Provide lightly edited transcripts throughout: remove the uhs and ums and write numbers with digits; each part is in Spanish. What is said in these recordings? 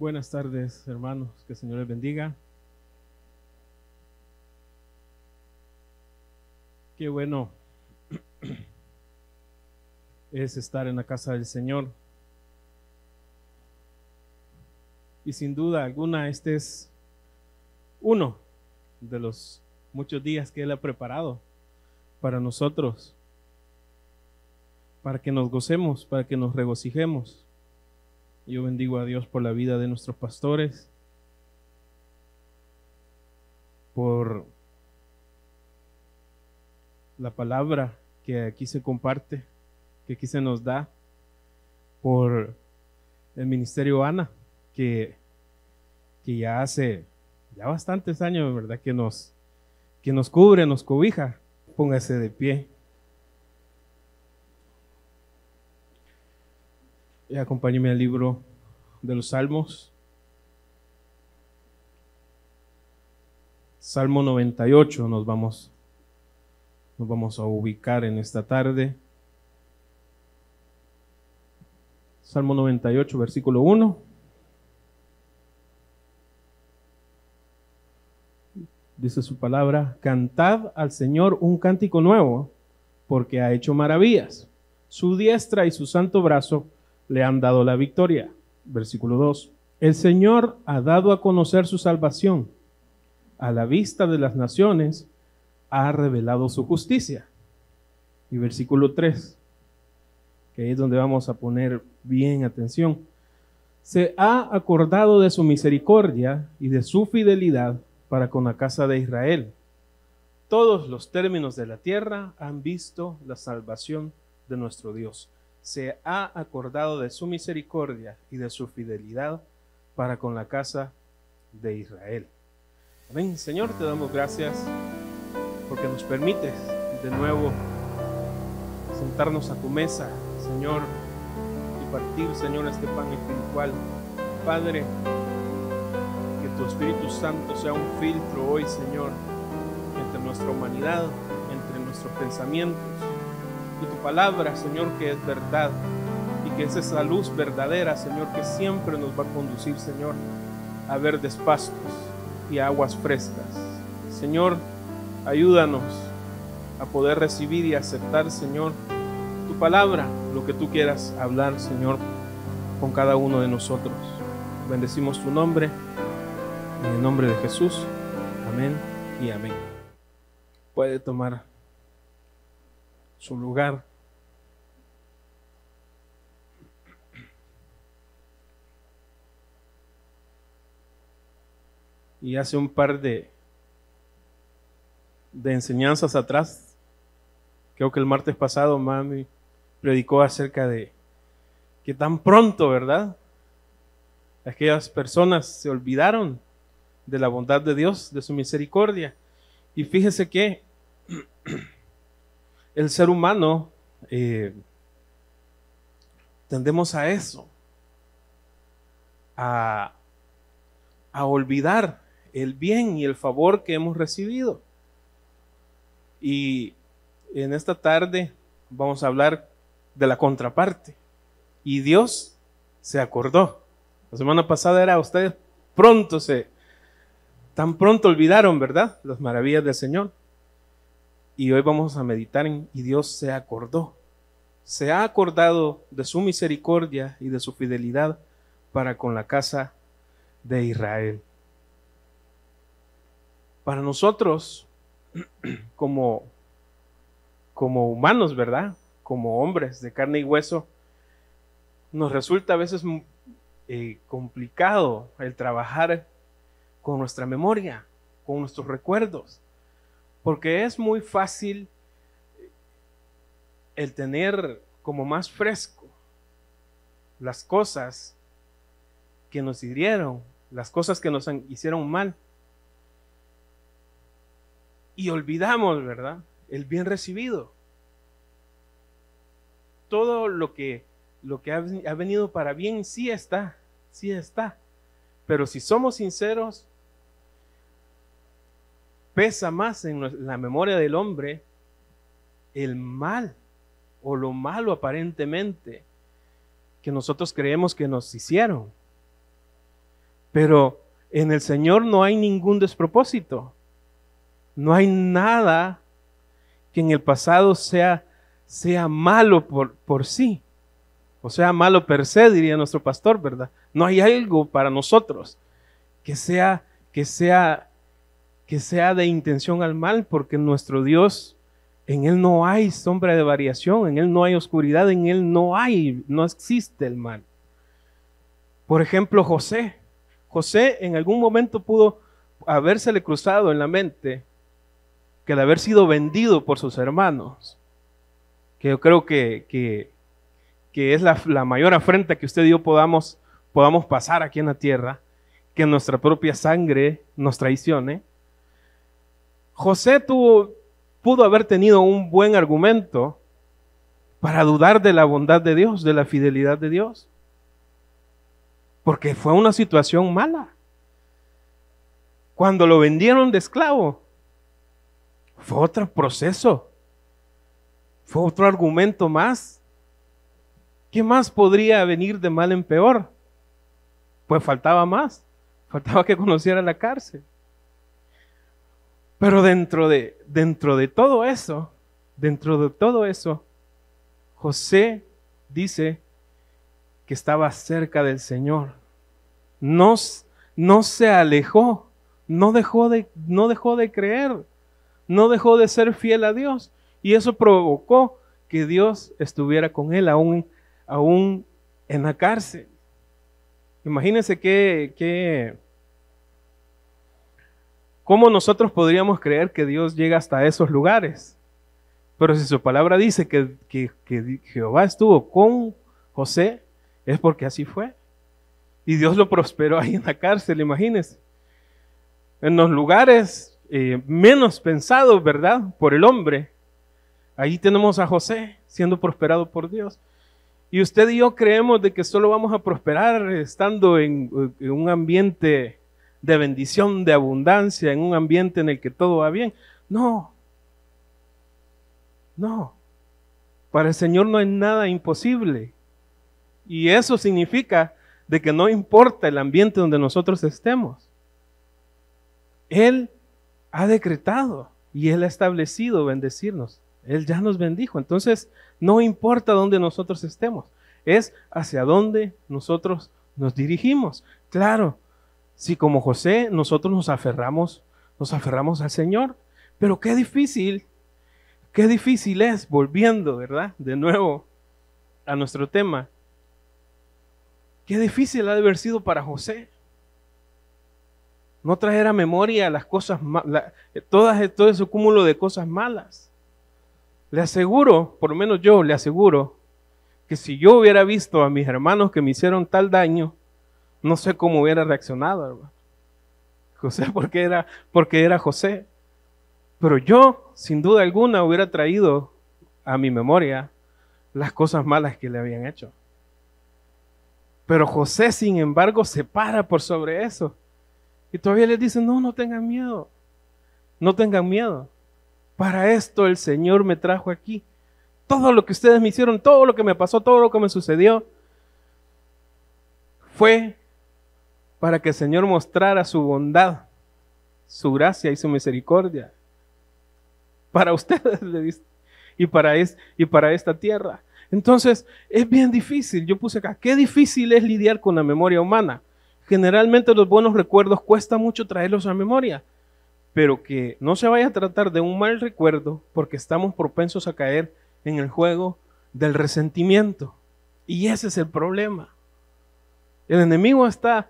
Buenas tardes, hermanos, que el Señor les bendiga. Qué bueno es estar en la casa del Señor. Y sin duda alguna, este es uno de los muchos días que Él ha preparado para nosotros, para que nos gocemos, para que nos regocijemos. Yo bendigo a Dios por la vida de nuestros pastores, por la palabra que aquí se comparte, que aquí se nos da, por el ministerio Ana, que ya hace bastantes años, ¿verdad? Que nos cubre, nos cobija. Póngase de pie. Y acompáñeme al libro de los Salmos. Salmo 98 nos vamos a ubicar en esta tarde. Salmo 98, versículo 1. Dice su palabra: cantad al Señor un cántico nuevo, porque ha hecho maravillas. Su diestra y su santo brazo le han dado la victoria. Versículo 2. El Señor ha dado a conocer su salvación. A la vista de las naciones ha revelado su justicia. Y versículo 3, que ahí es donde vamos a poner bien atención. Se ha acordado de su misericordia y de su fidelidad para con la casa de Israel. Todos los términos de la tierra han visto la salvación de nuestro Dios. Se ha acordado de su misericordia y de su fidelidad para con la casa de Israel. Amén. Señor, te damos gracias porque nos permites de nuevo sentarnos a tu mesa, Señor, y partir, Señor, este pan espiritual. Padre, que tu Espíritu Santo sea un filtro hoy, Señor, entre nuestra humanidad, entre nuestros pensamientos, y tu palabra, Señor, que es verdad, y que es esa luz verdadera, Señor, que siempre nos va a conducir, Señor, a verdes pastos y a aguas frescas. Señor, ayúdanos a poder recibir y aceptar, Señor, tu palabra, lo que tú quieras hablar, Señor, con cada uno de nosotros. Bendecimos tu nombre, en el nombre de Jesús. Amén y amén. Puede tomar su lugar. Y hace un par de enseñanzas atrás, creo que el martes pasado mami predicó acerca de que tan pronto, ¿verdad?, aquellas personas se olvidaron de la bondad de Dios, de su misericordia. Y fíjese que el ser humano tendemos a eso, a olvidar el bien y el favor que hemos recibido. Y en esta tarde vamos a hablar de la contraparte. Y Dios se acordó. La semana pasada era ustedes tan pronto olvidaron, ¿verdad?, las maravillas del Señor. Y hoy vamos a meditar en y Dios se acordó. Se ha acordado de su misericordia y de su fidelidad para con la casa de Israel. Para nosotros, como humanos, ¿verdad?, como hombres de carne y hueso, nos resulta a veces complicado el trabajar con nuestra memoria, con nuestros recuerdos, porque es muy fácil el tener como más fresco las cosas que nos hirieron, las cosas que nos hicieron mal, y olvidamos, ¿verdad?, el bien recibido. Todo lo que ha venido para bien sí está, pero si somos sinceros, pesa más en la memoria del hombre el mal o lo malo aparentemente que nosotros creemos que nos hicieron. Pero en el Señor no hay ningún despropósito. No hay nada que en el pasado sea malo por sí. O sea, malo per se, diría nuestro pastor, ¿verdad? No hay algo para nosotros que sea de intención al mal, porque nuestro Dios, en Él no hay sombra de variación, en Él no hay oscuridad, en Él no existe el mal. Por ejemplo, José en algún momento pudo habérsele cruzado en la mente que de haber sido vendido por sus hermanos, que yo creo que es la mayor afrenta que usted y yo podamos pasar aquí en la tierra, que nuestra propia sangre nos traicione. José pudo haber tenido un buen argumento para dudar de la bondad de Dios, de la fidelidad de Dios, porque fue una situación mala. Cuando lo vendieron de esclavo, fue otro proceso, fue otro argumento más. ¿Qué más podría venir de mal en peor? Pues faltaba que conociera la cárcel. Pero dentro de todo eso, José dice que estaba cerca del Señor. No se alejó, no dejó de creer, no dejó de ser fiel a Dios. Y eso provocó que Dios estuviera con él aún en la cárcel. Imagínense cómo nosotros podríamos creer que Dios llega hasta esos lugares. Pero si su palabra dice que Jehová estuvo con José, es porque así fue. Y Dios lo prosperó ahí en la cárcel, imagínense. En los lugares menos pensados, ¿verdad?, por el hombre. Ahí tenemos a José siendo prosperado por Dios. Y usted y yo creemos de que solo vamos a prosperar estando en un ambiente de bendición, de abundancia, en un ambiente en el que todo va bien. No. Para el Señor no hay nada imposible. Y eso significa de que no importa el ambiente donde nosotros estemos. Él ha decretado y Él ha establecido bendecirnos. Él ya nos bendijo. Entonces, no importa dónde nosotros estemos, es hacia dónde nosotros nos dirigimos. Claro, si como José nosotros nos aferramos al Señor, pero qué difícil es, volviendo, ¿verdad?, de nuevo a nuestro tema, qué difícil ha de haber sido para José no traer a memoria las cosas todo ese cúmulo de cosas malas. Le aseguro, por lo menos yo le aseguro, que si yo hubiera visto a mis hermanos que me hicieron tal daño, no sé cómo hubiera reaccionado, hermano. José, porque era José. Pero yo, sin duda alguna, hubiera traído a mi memoria las cosas malas que le habían hecho. Pero José, sin embargo, se para por sobre eso. Y todavía les dice, no tengan miedo. No tengan miedo. Para esto el Señor me trajo aquí. Todo lo que ustedes me hicieron, todo lo que me pasó, todo lo que me sucedió, fue para que el Señor mostrara su bondad, su gracia y su misericordia. Para ustedes, le dice, y para esta tierra. Entonces, es bien difícil. Yo puse acá, qué difícil es lidiar con la memoria humana. Generalmente los buenos recuerdos cuesta mucho traerlos a memoria. Pero que no se vaya a tratar de un mal recuerdo, porque estamos propensos a caer en el juego del resentimiento. Y ese es el problema. El enemigo está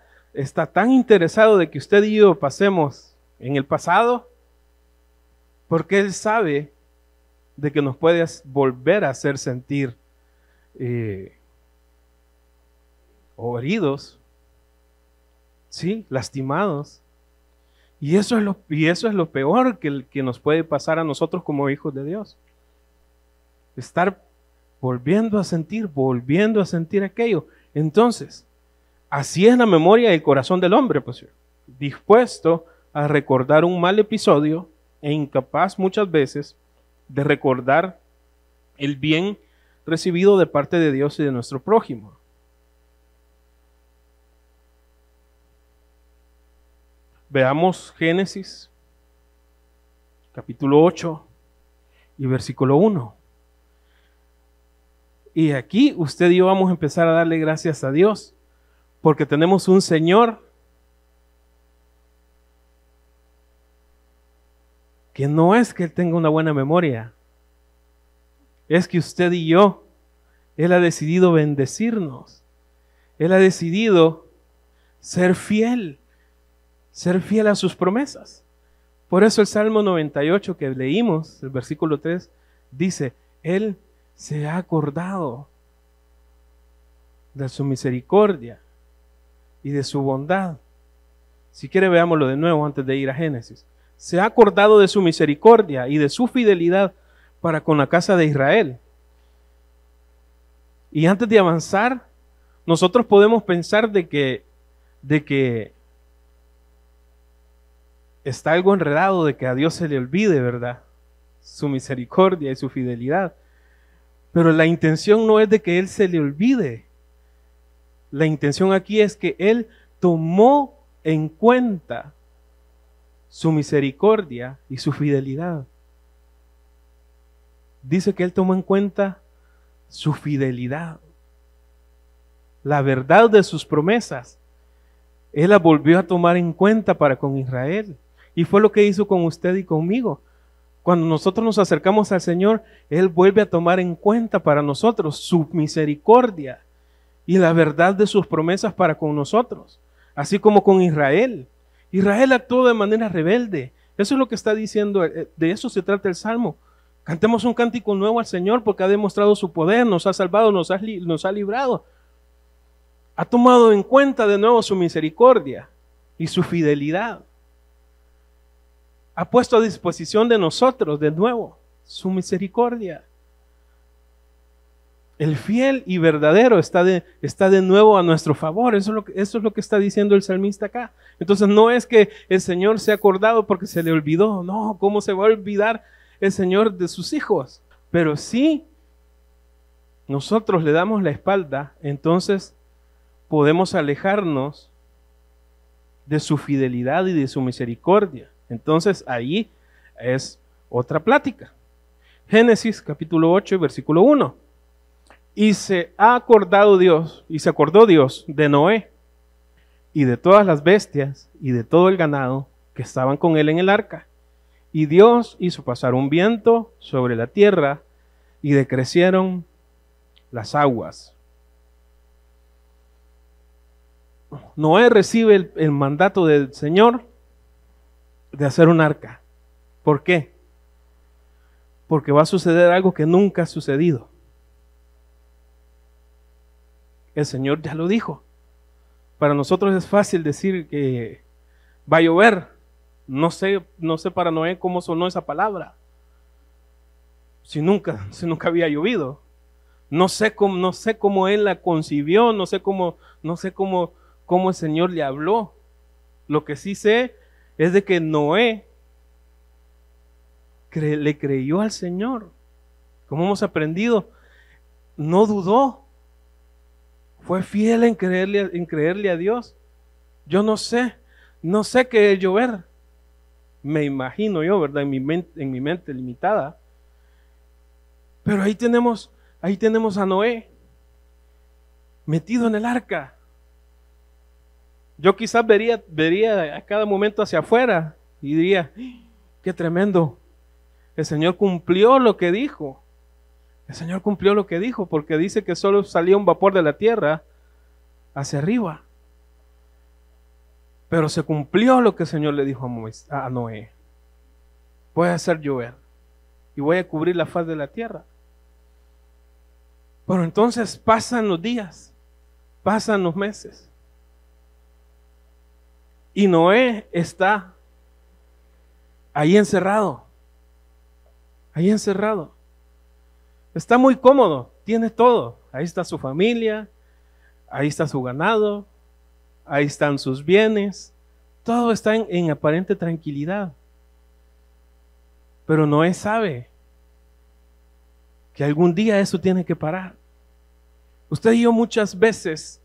tan interesado de que usted y yo pasemos en el pasado, porque él sabe de que nos puede volver a hacer sentir o heridos, ¿sí?, lastimados. Y eso es lo peor que nos puede pasar a nosotros como hijos de Dios. Estar volviendo a sentir aquello. Entonces, así es la memoria y el corazón del hombre, pues, dispuesto a recordar un mal episodio e incapaz muchas veces de recordar el bien recibido de parte de Dios y de nuestro prójimo. Veamos Génesis, capítulo 8 y versículo 1. Y aquí usted y yo vamos a empezar a darle gracias a Dios, porque tenemos un Señor que no es que Él tenga una buena memoria, es que usted y yo, Él ha decidido bendecirnos. Él ha decidido ser fiel a sus promesas. Por eso el Salmo 98 que leímos, el versículo 3, dice, Él se ha acordado de su misericordia y de su bondad. Si quiere, veámoslo de nuevo antes de ir a Génesis. Se ha acordado de su misericordia y de su fidelidad para con la casa de Israel. Y antes de avanzar, nosotros podemos pensar de que está algo enredado, de que a Dios se le olvide, ¿verdad? Su misericordia y su fidelidad. Pero la intención no es de que Él se le olvide. La intención aquí es que Él tomó en cuenta su misericordia y su fidelidad. Dice que Él tomó en cuenta su fidelidad, la verdad de sus promesas. Él la volvió a tomar en cuenta para con Israel. Y fue lo que hizo con usted y conmigo. Cuando nosotros nos acercamos al Señor, Él vuelve a tomar en cuenta para nosotros su misericordia y la verdad de sus promesas para con nosotros. Así como con Israel. Israel actuó de manera rebelde. Eso es lo que está diciendo, de eso se trata el Salmo. Cantemos un cántico nuevo al Señor porque ha demostrado su poder, nos ha salvado, nos ha librado. Ha tomado en cuenta de nuevo su misericordia y su fidelidad. Ha puesto a disposición de nosotros de nuevo su misericordia. El fiel y verdadero está de nuevo a nuestro favor. Eso es lo que está diciendo el salmista acá. Entonces no es que el Señor se ha acordado porque se le olvidó. No, ¿cómo se va a olvidar el Señor de sus hijos? Pero si nosotros le damos la espalda, entonces podemos alejarnos de su fidelidad y de su misericordia. Entonces ahí es otra plática. Génesis capítulo 8 versículo 1. Y se acordó Dios de Noé y de todas las bestias y de todo el ganado que estaban con él en el arca. Y Dios hizo pasar un viento sobre la tierra y decrecieron las aguas. Noé recibe el mandato del Señor de hacer un arca. ¿Por qué? Porque va a suceder algo que nunca ha sucedido. El Señor ya lo dijo. Para nosotros es fácil decir que va a llover. No sé para Noé cómo sonó esa palabra. Si nunca había llovido. No sé cómo él la concibió, no sé cómo el Señor le habló. Lo que sí sé es de que Noé le creyó al Señor. Como hemos aprendido, no dudó. Fue fiel en creerle a Dios. Yo no sé qué es llover. Me imagino yo, ¿verdad? En mi mente limitada. Pero ahí tenemos a Noé metido en el arca. Yo quizás vería a cada momento hacia afuera y diría, qué tremendo. El Señor cumplió lo que dijo. El Señor cumplió lo que dijo, porque dice que solo salía un vapor de la tierra hacia arriba. Pero se cumplió lo que el Señor le dijo a Noé. Voy a hacer llover y voy a cubrir la faz de la tierra. Pero entonces pasan los días, pasan los meses. Y Noé está ahí encerrado. Ahí encerrado. Está muy cómodo, tiene todo. Ahí está su familia, ahí está su ganado, ahí están sus bienes. Todo está en aparente tranquilidad. Pero Noé sabe que algún día eso tiene que parar. Usted y yo muchas veces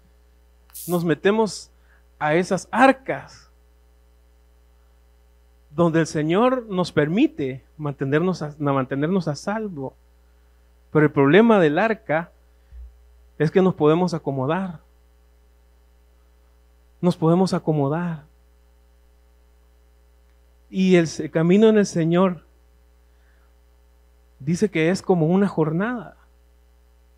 nos metemos a esas arcas donde el Señor nos permite mantenernos a salvo. Pero el problema del arca es que nos podemos acomodar. Nos podemos acomodar. Y el camino en el Señor dice que es como una jornada.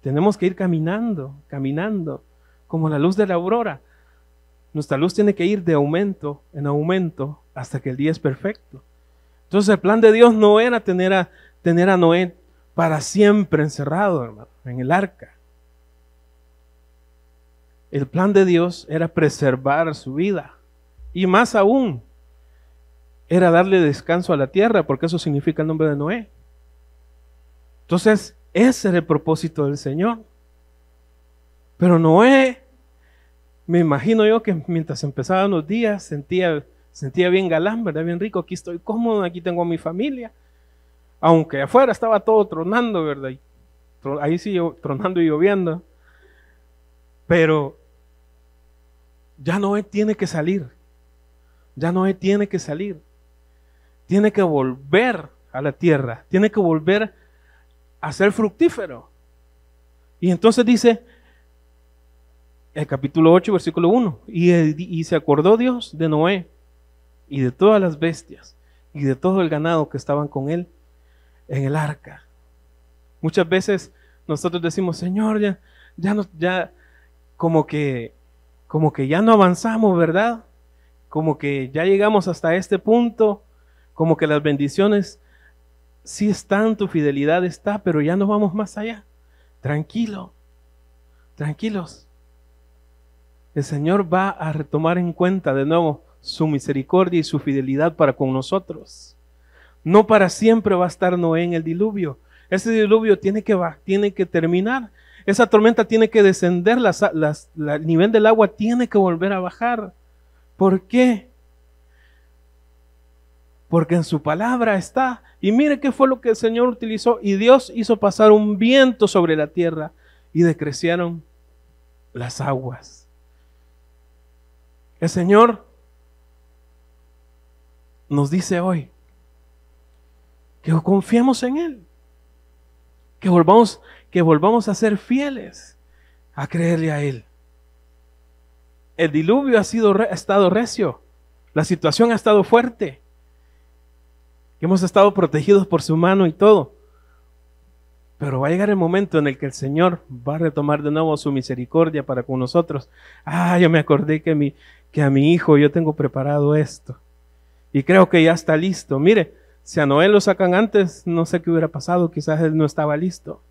Tenemos que ir caminando, caminando, como la luz de la aurora. Nuestra luz tiene que ir de aumento en aumento hasta que el día es perfecto. Entonces el plan de Dios no era tener a Noé para siempre encerrado, hermano, en el arca. El plan de Dios era preservar su vida. Y más aún, era darle descanso a la tierra, porque eso significa el nombre de Noé. Entonces, ese era el propósito del Señor. Pero Noé, me imagino yo que mientras empezaban los días, sentía bien galán, ¿verdad? Bien rico, aquí estoy cómodo, aquí tengo a mi familia. Aunque afuera estaba todo tronando, ¿verdad? Ahí sí, tronando y lloviendo. Pero ya Noé tiene que salir. Ya Noé tiene que salir. Tiene que volver a la tierra. Tiene que volver a ser fructífero. Y entonces dice el capítulo 8, versículo 1. Y se acordó Dios de Noé y de todas las bestias y de todo el ganado que estaban con él en el arca. Muchas veces nosotros decimos, Señor, ya como que ya no avanzamos, ¿verdad? Como que ya llegamos hasta este punto, como que las bendiciones sí están, tu fidelidad está, pero ya no vamos más allá. Tranquilo, tranquilos. El Señor va a retomar en cuenta de nuevo su misericordia y su fidelidad para con nosotros. No para siempre va a estar Noé en el diluvio. Ese diluvio tiene que terminar. Esa tormenta tiene que descender, el nivel del agua tiene que volver a bajar. ¿Por qué? Porque en su palabra está. Y mire qué fue lo que el Señor utilizó. Y Dios hizo pasar un viento sobre la tierra y decrecieron las aguas. El Señor nos dice hoy que confiemos en Él, que volvamos a ser fieles, a creerle a Él. El diluvio ha estado recio, la situación ha estado fuerte, hemos estado protegidos por su mano y todo, pero va a llegar el momento en el que el Señor va a retomar de nuevo su misericordia para con nosotros. Yo me acordé que a mi hijo yo tengo preparado esto y creo que ya está listo. Mire, si a Noé lo sacan antes, no sé qué hubiera pasado, quizás él no estaba listo,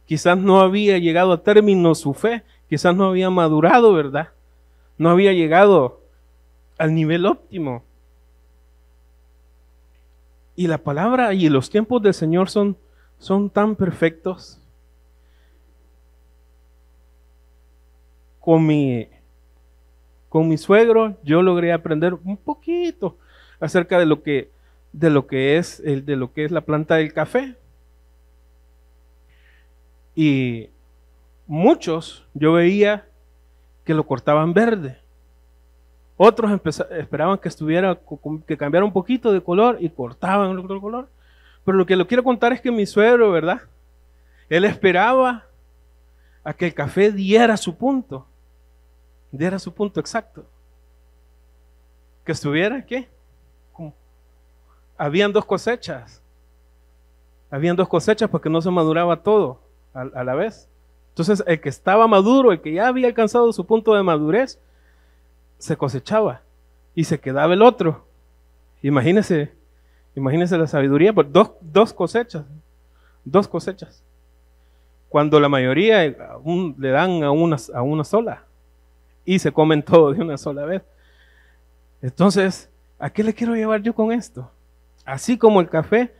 quizás no había llegado a término su fe, quizás no había madurado, ¿verdad? No había llegado al nivel óptimo. Y la palabra y los tiempos del Señor son tan perfectos. Con mi suegro yo logré aprender un poquito acerca de lo que es la planta del café. Y muchos yo veía que lo cortaban verde. Otros esperaban que cambiara un poquito de color y cortaban el otro color. Pero lo que le quiero contar es que mi suegro, ¿verdad? Él esperaba a que el café diera su punto exacto. Que estuviera, ¿qué? Habían dos cosechas porque no se maduraba todo a la vez. Entonces el que estaba maduro, el que ya había alcanzado su punto de madurez, se cosechaba y se quedaba el otro. Imagínese la sabiduría, pues dos cosechas. Cuando la mayoría le dan a una sola y se comen todo de una sola vez. Entonces, ¿a qué le quiero llevar yo con esto? Así como el café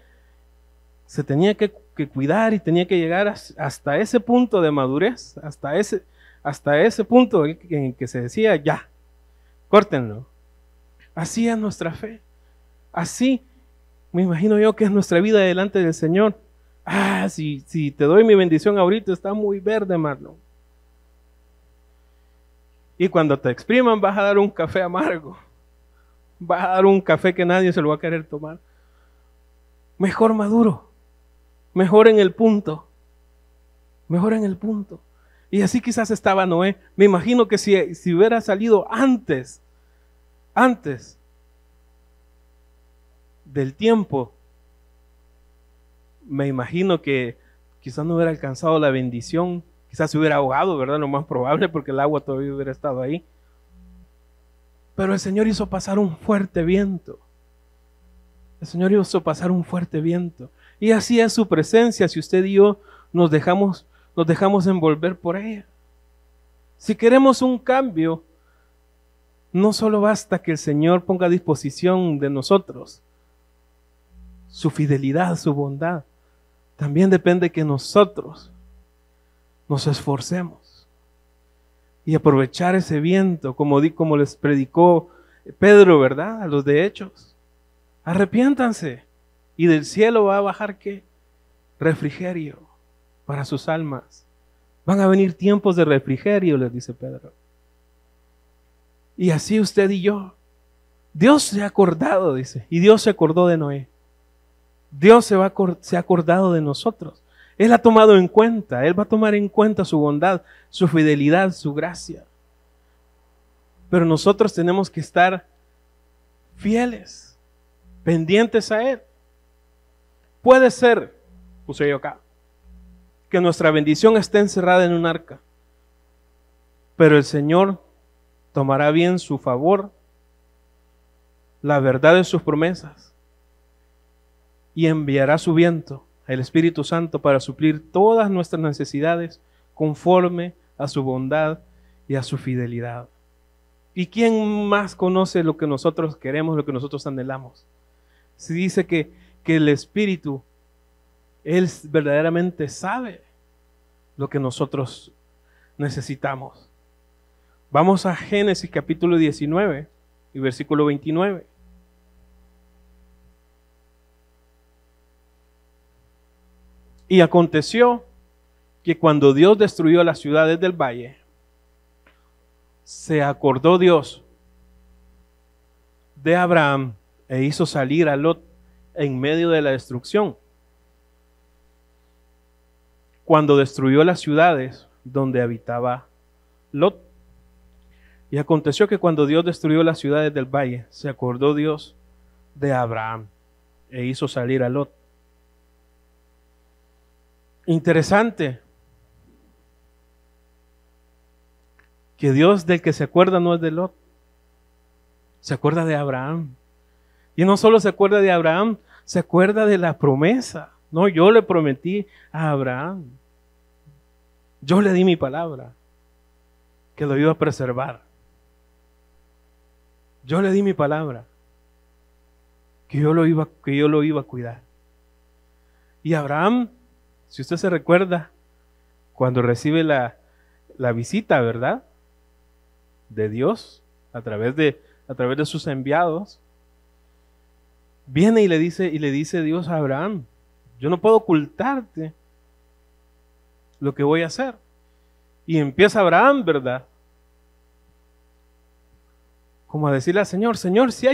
se tenía que cuidar y tenía que llegar hasta ese punto de madurez, hasta ese punto en que se decía ya, córtenlo. Así es nuestra fe. Así me imagino yo que es nuestra vida delante del Señor. Si te doy mi bendición ahorita, está muy verde, Marlon. Y cuando te expriman vas a dar un café amargo. va a dar un café que nadie se lo va a querer tomar. Mejor maduro, mejor en el punto, mejor en el punto. Y así quizás estaba Noé. Me imagino que si hubiera salido antes del tiempo, me imagino que quizás no hubiera alcanzado la bendición, quizás se hubiera ahogado, ¿verdad? Lo más probable, porque el agua todavía hubiera estado ahí. Pero el Señor hizo pasar un fuerte viento. El Señor hizo pasar un fuerte viento. Y así es su presencia, si usted y yo nos dejamos envolver por ella. Si queremos un cambio, no solo basta que el Señor ponga a disposición de nosotros su fidelidad, su bondad. También depende que nosotros nos esforcemos y aprovechar ese viento, como les predicó Pedro, ¿verdad? A los de Hechos. Arrepiéntanse y del cielo va a bajar ¿qué? Refrigerio para sus almas. Van a venir tiempos de refrigerio, les dice Pedro. Y así usted y yo. Dios se ha acordado, dice, y Dios se acordó de Noé. Dios se ha acordado de nosotros. Él ha tomado en cuenta, Él va a tomar en cuenta su bondad, su fidelidad, su gracia. Pero nosotros tenemos que estar fieles, pendientes a Él. Puede ser, puse yo acá, que nuestra bendición esté encerrada en un arca, pero el Señor tomará bien su favor, la verdad de sus promesas, y enviará su viento, el Espíritu Santo, para suplir todas nuestras necesidades conforme a su bondad y a su fidelidad. ¿Y quién más conoce lo que nosotros queremos, lo que nosotros anhelamos? Se dice que el Espíritu, Él verdaderamente sabe lo que nosotros necesitamos. Vamos a Génesis capítulo 19 y versículo 29. Y aconteció que cuando Dios destruyó las ciudades del valle, se acordó Dios de Abraham e hizo salir a Lot en medio de la destrucción. Cuando destruyó las ciudades donde habitaba Lot. Y aconteció que cuando Dios destruyó las ciudades del valle, se acordó Dios de Abraham e hizo salir a Lot. Interesante que Dios del que se acuerda no es de Lot, se acuerda de Abraham. Y no solo se acuerda de Abraham, se acuerda de la promesa. No, yo le prometí a Abraham, yo le di mi palabra, que lo iba a preservar. Yo le di mi palabra, que yo lo iba a cuidar. Y Abraham, si usted se recuerda, cuando recibe la visita, ¿verdad?, de Dios a través de sus enviados, viene y le dice Dios a Abraham: yo no puedo ocultarte lo que voy a hacer. Y empieza Abraham, ¿verdad?, como a decirle al Señor: Señor, si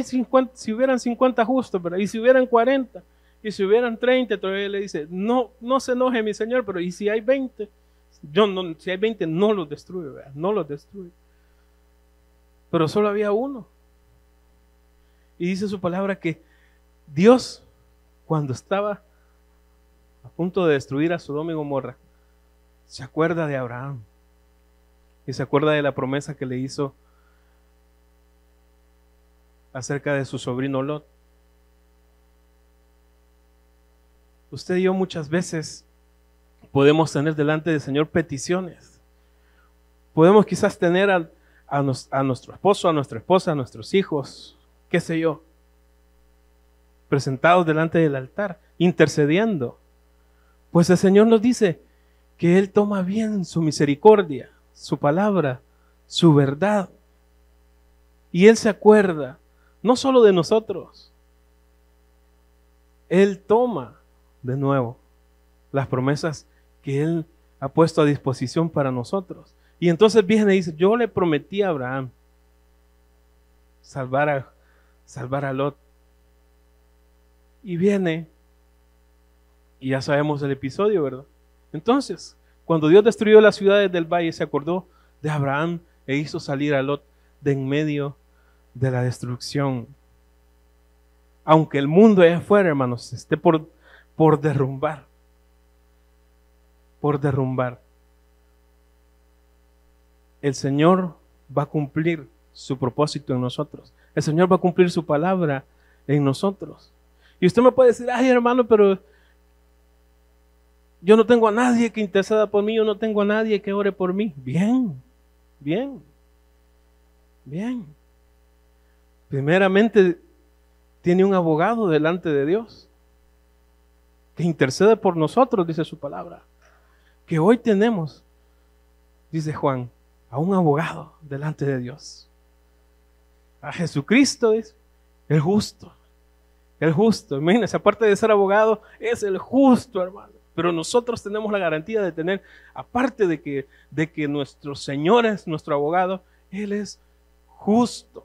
hubieran 50 justos, ¿verdad?, y si hubieran 40, y si hubieran 30, todavía le dice: no se enoje mi Señor, pero y si hay 20, si hay 20 no los destruye, ¿verdad?, no los destruye. Pero solo había uno. Y dice su palabra que Dios, cuando estaba a punto de destruir a Sodoma y Gomorra, se acuerda de Abraham y se acuerda de la promesa que le hizo acerca de su sobrino Lot. Usted y yo muchas veces podemos tener delante del Señor peticiones. Podemos quizás tener a nuestro esposo, a nuestra esposa, a nuestros hijos, qué sé yo, presentados delante del altar, intercediendo. Pues el Señor nos dice que Él toma bien su misericordia, su palabra, su verdad. Y Él se acuerda no solo de nosotros, Él toma de nuevo las promesas que Él ha puesto a disposición para nosotros. Y entonces viene y dice: yo le prometí a Abraham salvar salvar a Lot. Y viene, y ya sabemos el episodio, ¿verdad? Entonces, cuando Dios destruyó las ciudades del valle, se acordó de Abraham e hizo salir a Lot de en medio de la destrucción. Aunque el mundo allá afuera, hermanos, esté por derrumbar, el Señor va a cumplir su propósito en nosotros. El Señor va a cumplir su palabra en nosotros. Y usted me puede decir, ay hermano, pero yo no tengo a nadie que interceda por mí, yo no tengo a nadie que ore por mí. Bien. Primeramente, tiene un abogado delante de Dios que intercede por nosotros, dice su palabra. Que hoy tenemos, dice Juan, a un abogado delante de Dios. A Jesucristo es el justo. El justo. Imagínense, aparte de ser abogado, es el justo, hermano. Pero nosotros tenemos la garantía de tener, aparte de que nuestro Señor es nuestro abogado, Él es justo.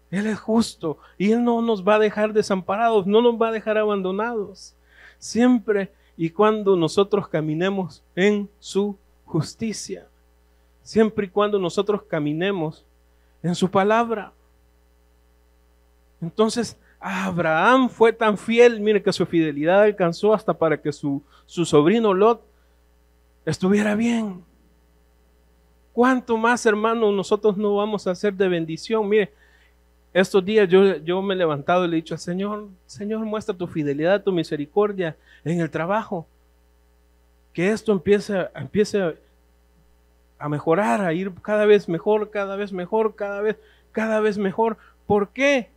Él es justo y Él no nos va a dejar desamparados, no nos va a dejar abandonados. Siempre y cuando nosotros caminemos en su justicia. Siempre y cuando nosotros caminemos en su palabra. Entonces, Abraham fue tan fiel, mire que su fidelidad alcanzó hasta para que su sobrino Lot estuviera bien. ¿Cuánto más, hermanos, nosotros no vamos a hacer de bendición? Mire, estos días yo me he levantado y le he dicho al Señor, Señor, muestra tu fidelidad, tu misericordia en el trabajo. Que esto empiece a mejorar, a ir cada vez mejor, cada vez mejor. ¿Por qué?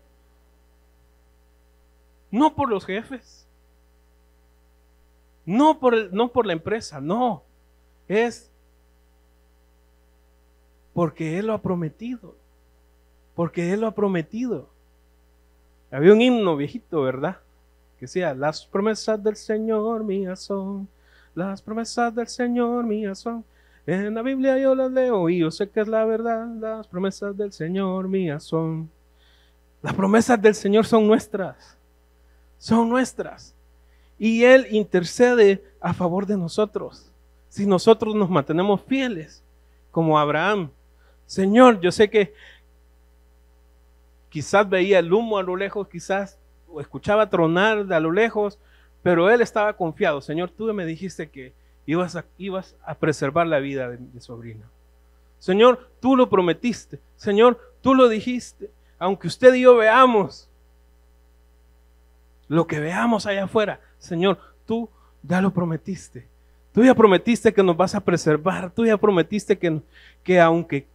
No por los jefes, no por la empresa, no. Es porque Él lo ha prometido. Porque Él lo ha prometido. Había un himno viejito, ¿verdad? Que decía, las promesas del Señor mías son, las promesas del Señor mías son. En la Biblia yo las leo y yo sé que es la verdad, las promesas del Señor mías son. Las promesas del Señor son nuestras. Son nuestras. Y Él intercede a favor de nosotros. Si nosotros nos mantenemos fieles, como Abraham. Señor, yo sé que quizás veía el humo a lo lejos, quizás o escuchaba tronar de a lo lejos, pero él estaba confiado. Señor, tú me dijiste que ibas a preservar la vida de mi sobrino. Señor, tú lo prometiste. Señor, tú lo dijiste. Aunque usted y yo veamos lo que veamos allá afuera, Señor, tú ya lo prometiste. Tú ya prometiste que nos vas a preservar. Tú ya prometiste que aunque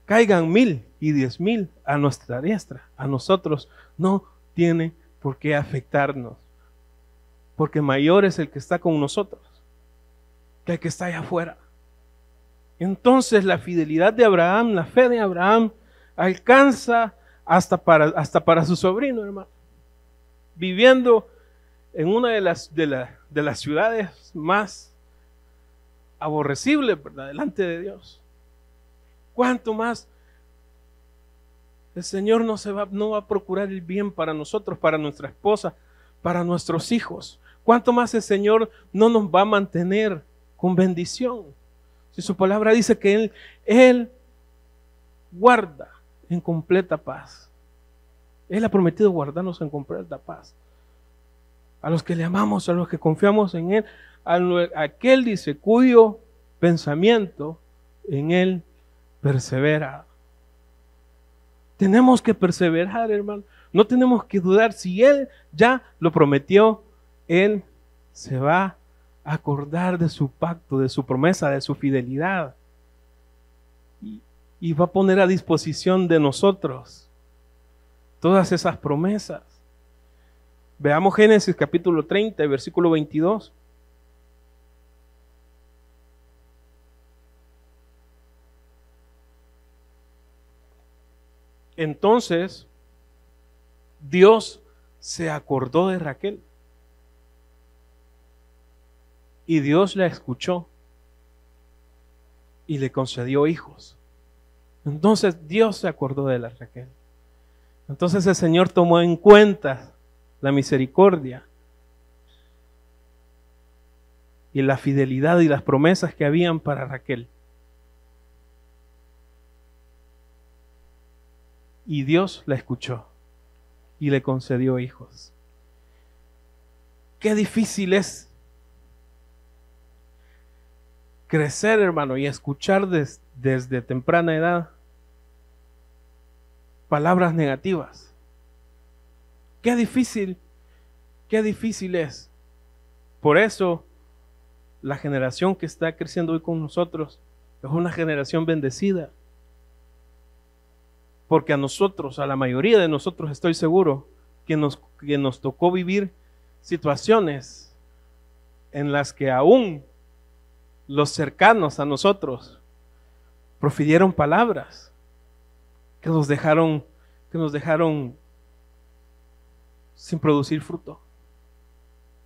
caigan 1000 y 10,000 a nuestra diestra, a nosotros no tiene por qué afectarnos, porque mayor es el que está con nosotros que el que está allá afuera. Entonces la fidelidad de Abraham, la fe de Abraham alcanza hasta para su sobrino, hermano, viviendo en una de las ciudades más aborrecibles, ¿verdad?, delante de Dios. ¿Cuánto más el Señor no va a procurar el bien para nosotros, para nuestra esposa, para nuestros hijos? ¿Cuánto más el Señor no nos va a mantener con bendición? Si su palabra dice que Él guarda en completa paz. Él ha prometido guardarnos en completa paz. A los que le amamos, a los que confiamos en Él, aquel dice cuyo pensamiento en Él persevera. Tenemos que perseverar, hermano. No tenemos que dudar. Si Él ya lo prometió, Él se va a acordar de su pacto, de su promesa, de su fidelidad. Y va a poner a disposición de nosotros todas esas promesas. Veamos Génesis capítulo 30, versículo 22. Entonces, Dios se acordó de Raquel y Dios la escuchó y le concedió hijos. Entonces Dios se acordó de la Raquel. Entonces el Señor tomó en cuenta la misericordia y la fidelidad y las promesas que habían para Raquel. Y Dios la escuchó y le concedió hijos. Qué difícil es crecer, hermano, y escuchar desde temprana edad palabras negativas. Qué difícil es. Por eso, la generación que está creciendo hoy con nosotros es una generación bendecida. Porque a nosotros, a la mayoría de nosotros, estoy seguro que nos tocó vivir situaciones en las que aún los cercanos a nosotros profirieron palabras que nos dejaron sin producir fruto,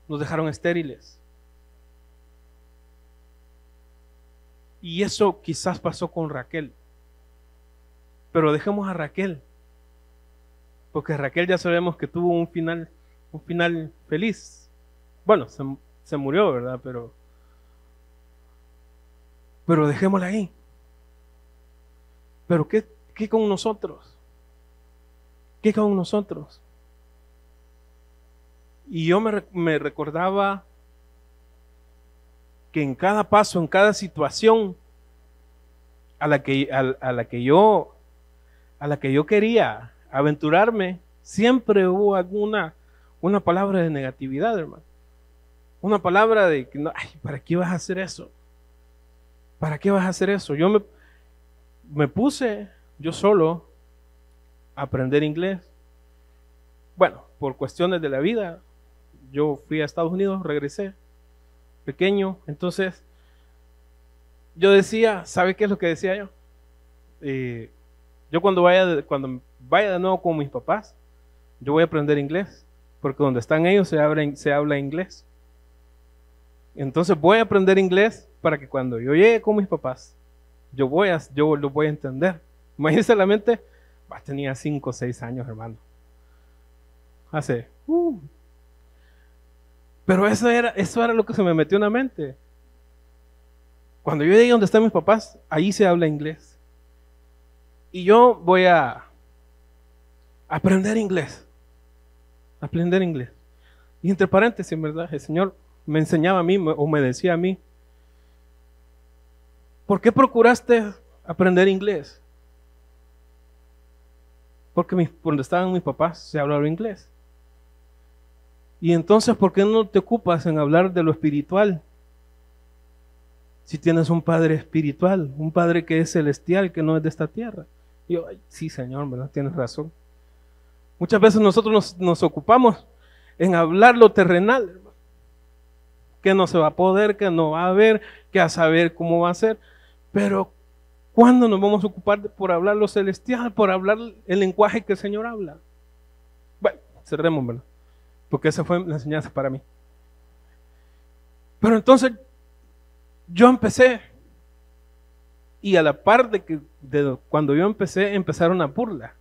nos dejaron estériles. Y eso quizás pasó con Raquel. Pero dejemos a Raquel, porque Raquel ya sabemos que tuvo un final feliz. Bueno, se murió, ¿verdad? Pero dejémosla ahí. Pero ¿qué con nosotros? ¿Qué con nosotros? Y yo me recordaba que en cada paso, en cada situación a la que yo quería aventurarme, siempre hubo una palabra de negatividad, hermano. Una palabra de que no, ay, ¿para qué vas a hacer eso? ¿Para qué vas a hacer eso? Yo me puse yo solo a aprender inglés. Bueno, por cuestiones de la vida, yo fui a Estados Unidos, regresé, pequeño. Entonces, yo decía, ¿sabe qué es lo que decía yo? Yo cuando vaya de nuevo con mis papás, yo voy a aprender inglés, porque donde están ellos se habla inglés. Entonces voy a aprender inglés para que cuando yo llegue con mis papás, yo lo voy a entender. Imagínense la mente, tenía 5 o 6 años, hermano. Pero eso era lo que se me metió en la mente. Cuando yo llegue donde están mis papás, ahí se habla inglés. Y yo voy a aprender inglés. Aprender inglés. Y entre paréntesis, en verdad, el Señor me enseñaba a mí, o me decía a mí, ¿por qué procuraste aprender inglés? Porque donde estaban mis papás se hablaba inglés. Y entonces, ¿por qué no te ocupas en hablar de lo espiritual? Si tienes un Padre espiritual, un Padre que es celestial, que no es de esta tierra. Y yo, sí, Señor, ¿verdad? Tienes razón. Muchas veces nosotros nos ocupamos en hablar lo terrenal, hermano. Que no se va a poder, que no va a haber, que a saber cómo va a ser. Pero, ¿cuándo nos vamos a ocupar por hablar lo celestial, por hablar el lenguaje que el Señor habla? Bueno, cerremos, ¿verdad? Porque esa fue la enseñanza para mí. Pero entonces, yo empecé, y a la par de cuando yo empecé, empezaron a burla.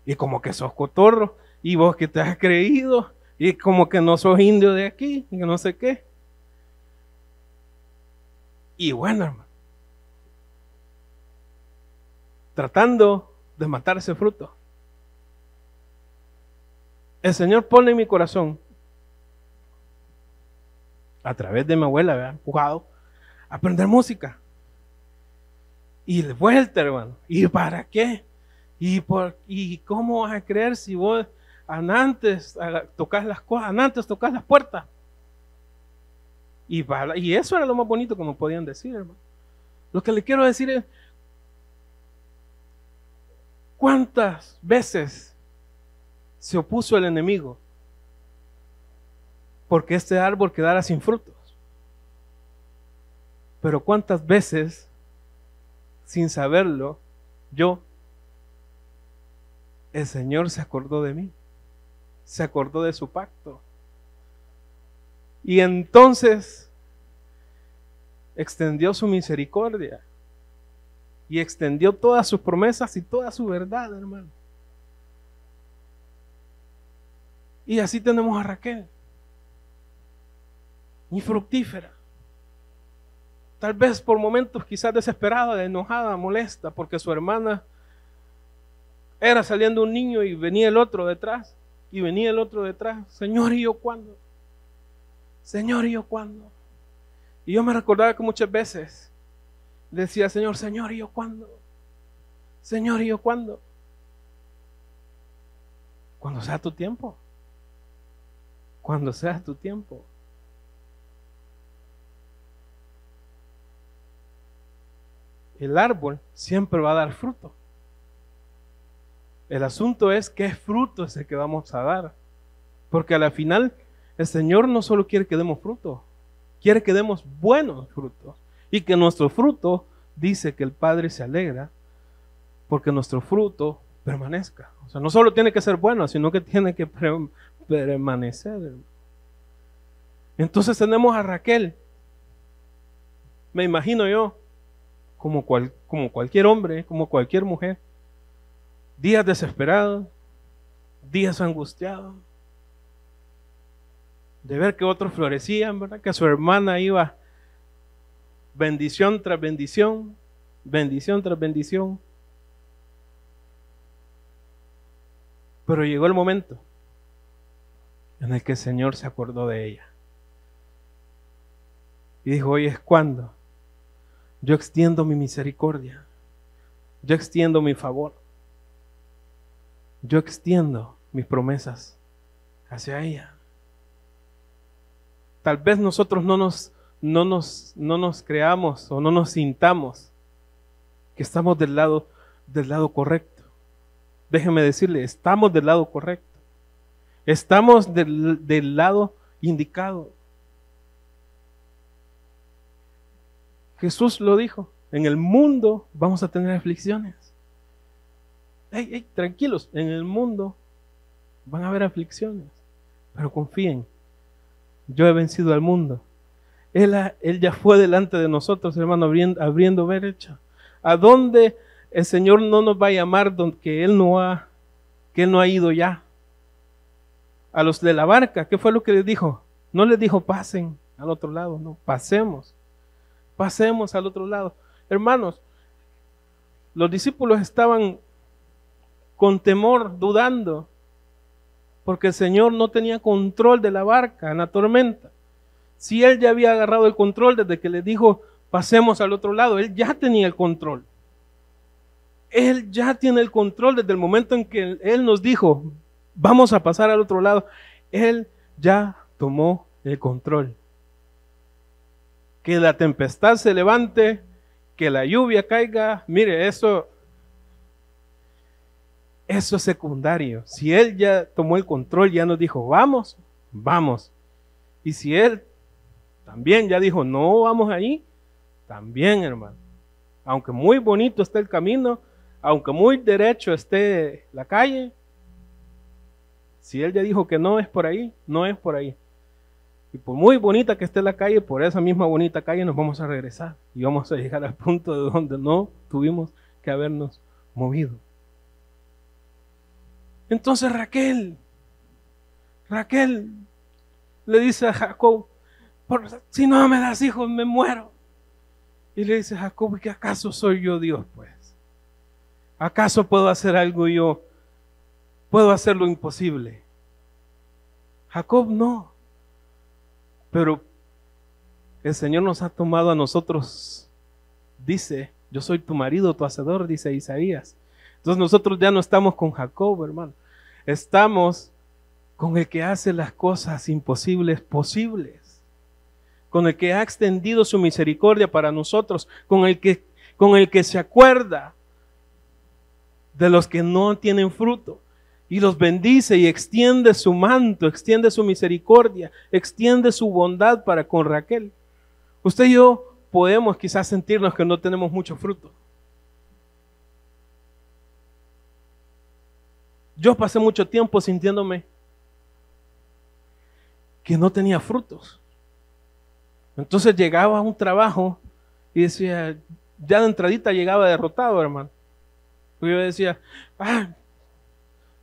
Y como que sos cotorro, y vos que te has creído, y como que no sos indio de aquí, y que no sé qué. Y bueno, hermano, tratando de matar ese fruto, el Señor pone en mi corazón, a través de mi abuela, ¿verdad? Empujado, a aprender música. Y de vuelta, hermano. ¿Y para qué? ¿Y cómo vas a creer si vos antes tocas las cosas, antes tocas las puertas? Y eso era lo más bonito que me podían decir, hermano. Lo que le quiero decir es, ¿cuántas veces se opuso el enemigo porque este árbol quedara sin frutos? Pero ¿cuántas veces, sin saberlo, el Señor se acordó de mí, se acordó de su pacto, y entonces extendió su misericordia y extendió todas sus promesas y toda su verdad, hermano? Y así tenemos a Raquel, infructífera. Tal vez por momentos quizás desesperada, enojada, molesta, porque su hermana era saliendo un niño y venía el otro detrás, y venía el otro detrás. Señor, ¿y yo cuándo? Señor, ¿y yo cuándo? Y yo me recordaba que muchas veces decía, Señor, Señor, ¿y yo cuándo? Señor, ¿y yo cuándo? Cuando sea tu tiempo. Cuando sea tu tiempo. El árbol siempre va a dar fruto. El asunto es qué fruto es el que vamos a dar. Porque a la final el Señor no solo quiere que demos fruto, quiere que demos buenos frutos. Y que nuestro fruto, dice que el Padre se alegra porque nuestro fruto permanezca. O sea, no solo tiene que ser bueno, sino que tiene que permanecer. Entonces tenemos a Raquel. Me imagino yo, como cualquier hombre, como cualquier mujer, días desesperados, días angustiados, de ver que otros florecían, ¿verdad? Que su hermana iba bendición tras bendición, bendición tras bendición. Pero llegó el momento en el que el Señor se acordó de ella. Y dijo, hoy es cuando yo extiendo mi misericordia, yo extiendo mi favor, yo extiendo mis promesas hacia ella. Tal vez nosotros no nos creamos o no nos sintamos que estamos del lado correcto. Déjeme decirle, estamos del lado correcto. Estamos del lado indicado. Jesús lo dijo, en el mundo vamos a tener aflicciones. Tranquilos, en el mundo van a haber aflicciones, pero confíen, yo he vencido al mundo. Él ya fue delante de nosotros, hermano, abriendo brecha. ¿A dónde el Señor no nos va a llamar que Él no ha ido ya? A los de la barca, ¿qué fue lo que les dijo? No les dijo pasen al otro lado, no, pasemos al otro lado. Hermanos, los discípulos estaban con temor, dudando, porque el Señor no tenía control de la barca en la tormenta. Si Él ya había agarrado el control desde que les dijo pasemos al otro lado, Él ya tenía el control. Él ya tiene el control desde el momento en que Él nos dijo vamos a pasar al otro lado. Él ya tomó el control. Que la tempestad se levante, que la lluvia caiga, mire, eso es secundario. Si Él ya tomó el control, ya nos dijo, vamos. Y si Él también ya dijo, no vamos ahí, también, hermano. Aunque muy bonito esté el camino, aunque muy derecho esté la calle, si Él ya dijo que no es por ahí, no es por ahí. Y por muy bonita que esté la calle, por esa misma bonita calle nos vamos a regresar y vamos a llegar al punto de donde no tuvimos que habernos movido. Entonces Raquel le dice a Jacob, si no me das hijos me muero. Y le dice a Jacob, ¿qué acaso soy yo Dios pues? ¿Acaso puedo hacer algo yo? ¿Puedo hacer lo imposible? Jacob no. Pero el Señor nos ha tomado a nosotros, dice, yo soy tu marido, tu hacedor, dice Isaías. Entonces nosotros ya no estamos con Jacob, hermano. Estamos con el que hace las cosas imposibles posibles. Con el que ha extendido su misericordia para nosotros. Con el que se acuerda de los que no tienen fruto. Y los bendice y extiende su manto, extiende su misericordia, extiende su bondad para con Raquel. Usted y yo podemos quizás sentirnos que no tenemos mucho fruto. Yo pasé mucho tiempo sintiéndome que no tenía frutos. Entonces llegaba a un trabajo y decía, ya de entradita llegaba derrotado, hermano. Porque yo decía,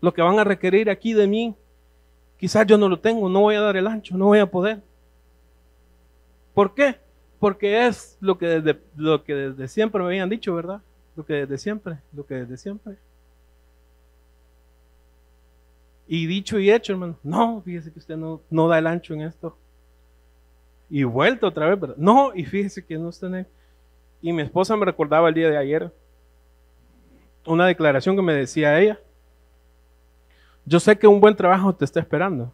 lo que van a requerir aquí de mí Quizás yo no lo tengo, no voy a dar el ancho, no voy a poder. ¿Por qué? Porque es lo que desde siempre me habían dicho, ¿verdad? Lo que desde siempre. Y dicho y hecho, hermano. No, fíjese que usted no da el ancho en esto. Y vuelto otra vez, ¿verdad? No, y fíjese que no está en él. Y mi esposa me recordaba el día de ayer una declaración que me decía ella. Yo sé que un buen trabajo te está esperando.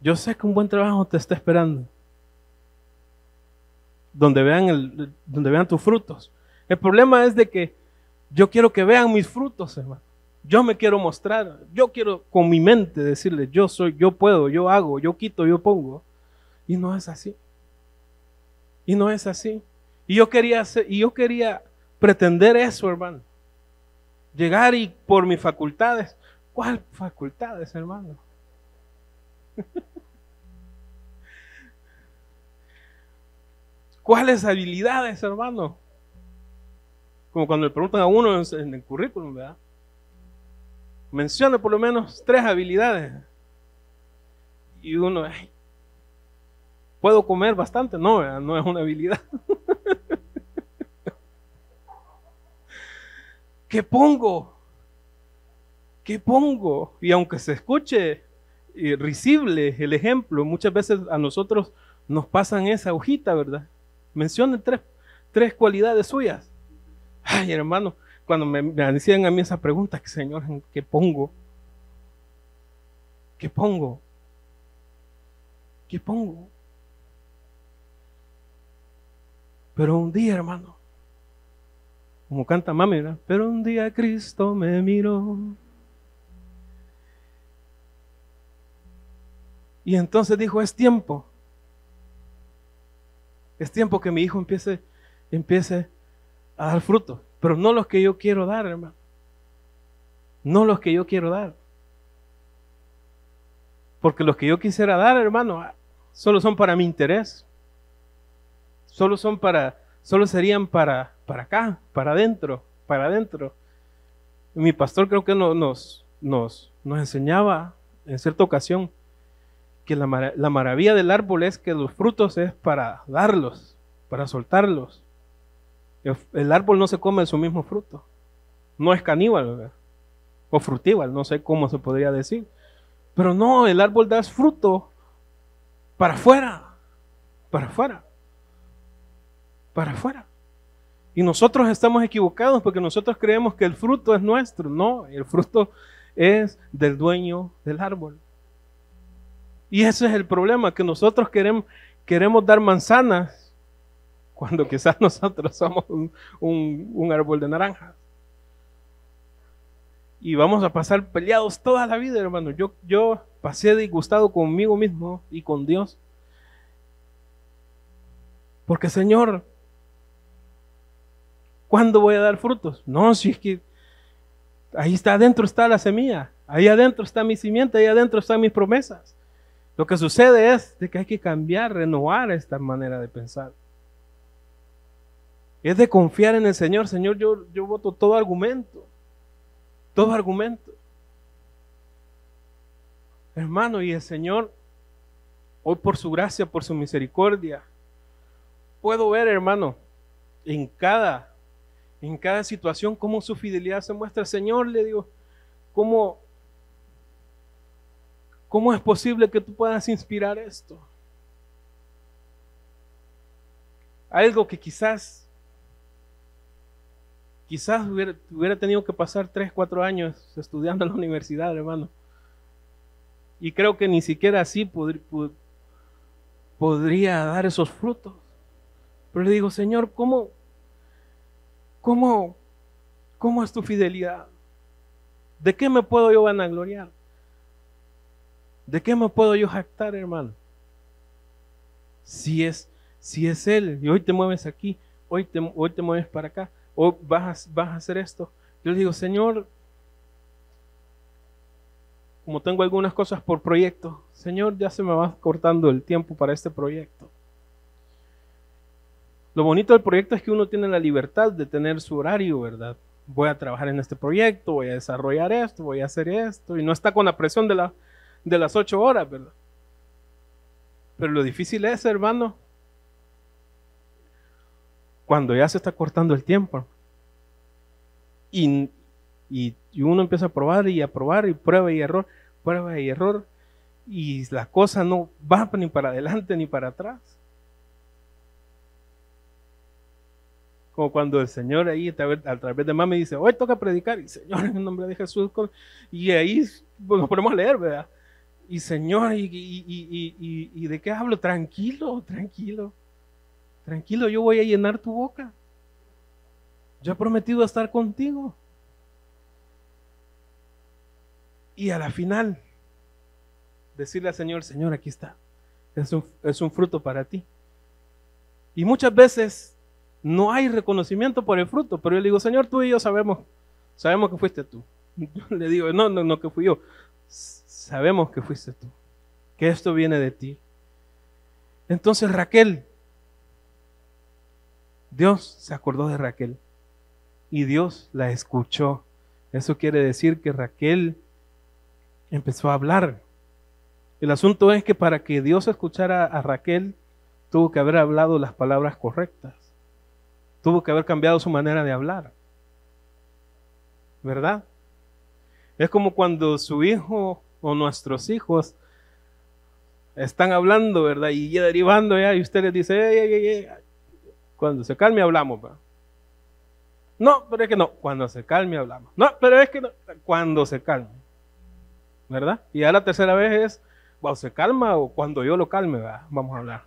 Yo sé que un buen trabajo te está esperando. Donde vean tus frutos. El problema es de que yo quiero que vean mis frutos, hermano. Yo me quiero mostrar. Yo quiero con mi mente decirle, yo soy, yo puedo, yo hago, yo quito, yo pongo. Y no es así. Y no es así. Y yo quería pretender eso, hermano. Llegar y por mis facultades. ¿Cuál facultades, hermano? ¿Cuáles habilidades, hermano? Como cuando le preguntan a uno en el currículum, ¿verdad? Mencione por lo menos 3 habilidades. Y uno, ay, ¿puedo comer bastante? No, ¿verdad? No es una habilidad. ¿Qué pongo? ¿Qué pongo? Y aunque se escuche risible el ejemplo, muchas veces a nosotros nos pasan esa hojita, ¿verdad? Mencione 3 cualidades suyas. Ay, hermano, cuando me hacían a mí esa pregunta, Señor, ¿qué pongo? ¿Qué pongo? ¿Qué pongo? Pero un día, hermano, como canta mami, ¿verdad? Pero un día Cristo me miró. Y entonces dijo, es tiempo. Es tiempo que mi hijo empiece a dar fruto. Pero no los que yo quiero dar, hermano. No los que yo quiero dar. Porque los que yo quisiera dar, hermano, solo son para mi interés. Solo serían para acá, para adentro. Mi pastor creo que nos enseñaba en cierta ocasión que la maravilla del árbol es que los frutos es para darlos, para soltarlos. El árbol no se come su mismo fruto. No es caníbal, ¿verdad? O frutíbal, no sé cómo se podría decir. Pero no, el árbol da fruto para afuera, para afuera, para afuera. Y nosotros estamos equivocados porque nosotros creemos que el fruto es nuestro. No, el fruto es del dueño del árbol. Y ese es el problema, que nosotros queremos dar manzanas cuando quizás nosotros somos un árbol de naranjas. Y vamos a pasar peleados toda la vida, hermano. Yo pasé disgustado conmigo mismo y con Dios. Porque, Señor, ¿cuándo voy a dar frutos? No, si es que ahí está adentro está la semilla, ahí adentro está mi simiente, ahí adentro están mis promesas. Lo que sucede es de que hay que cambiar, renovar esta manera de pensar. Es de confiar en el Señor. Señor, yo voto todo argumento. Todo argumento. Hermano, y el Señor, hoy por su gracia, por su misericordia, puedo ver, hermano, en cada situación cómo su fidelidad se muestra. Señor, le digo, ¿cómo es posible que tú puedas inspirar esto? Algo que quizás hubiera tenido que pasar 3, 4 años estudiando en la universidad, hermano. Y creo que ni siquiera así podría dar esos frutos. Pero le digo, Señor, ¿cómo es tu fidelidad? ¿De qué me puedo yo vanagloriar? ¿De qué me puedo yo jactar, hermano? Si es Él, y hoy te mueves aquí, hoy te mueves para acá, o vas a hacer esto. Yo le digo, Señor, como tengo algunas cosas por proyecto, Señor, ya se me va cortando el tiempo para este proyecto. Lo bonito del proyecto es que uno tiene la libertad de tener su horario, ¿verdad? Voy a trabajar en este proyecto, voy a desarrollar esto, voy a hacer esto, y no está con la presión de las 8 horas, ¿verdad? Pero lo difícil es, hermano, cuando ya se está cortando el tiempo y uno empieza a probar y prueba y error, y la cosa no va ni para adelante ni para atrás. Como cuando el Señor ahí a través de mami dice, hoy toca predicar, y Señor, en el nombre de Jesús, y ahí pues, nos ponemos a leer, ¿verdad? Y Señor, ¿y de qué hablo? Tranquilo, yo voy a llenar tu boca. Yo he prometido estar contigo. Y a la final, decirle al Señor, Señor, aquí está. Es un fruto para ti. Y muchas veces no hay reconocimiento por el fruto, pero yo le digo, Señor, tú y yo sabemos que fuiste tú. Yo le digo, no que fui yo. Sabemos que fuiste tú, que esto viene de ti. Entonces Raquel, Dios se acordó de Raquel y Dios la escuchó. Eso quiere decir que Raquel empezó a hablar. El asunto es que para que Dios escuchara a Raquel, tuvo que haber hablado las palabras correctas. Tuvo que haber cambiado su manera de hablar. ¿Verdad? Es como cuando su hijo o nuestros hijos están hablando, ¿verdad? Y ya derivando ya, y usted les dice, ey. Cuando se calme hablamos, ¿verdad? No, pero es que no, cuando se calme hablamos. No, pero es que no, cuando se calme. ¿Verdad? Y ya la tercera vez es, cuando se calma o cuando yo lo calme, ¿verdad? Vamos a hablar.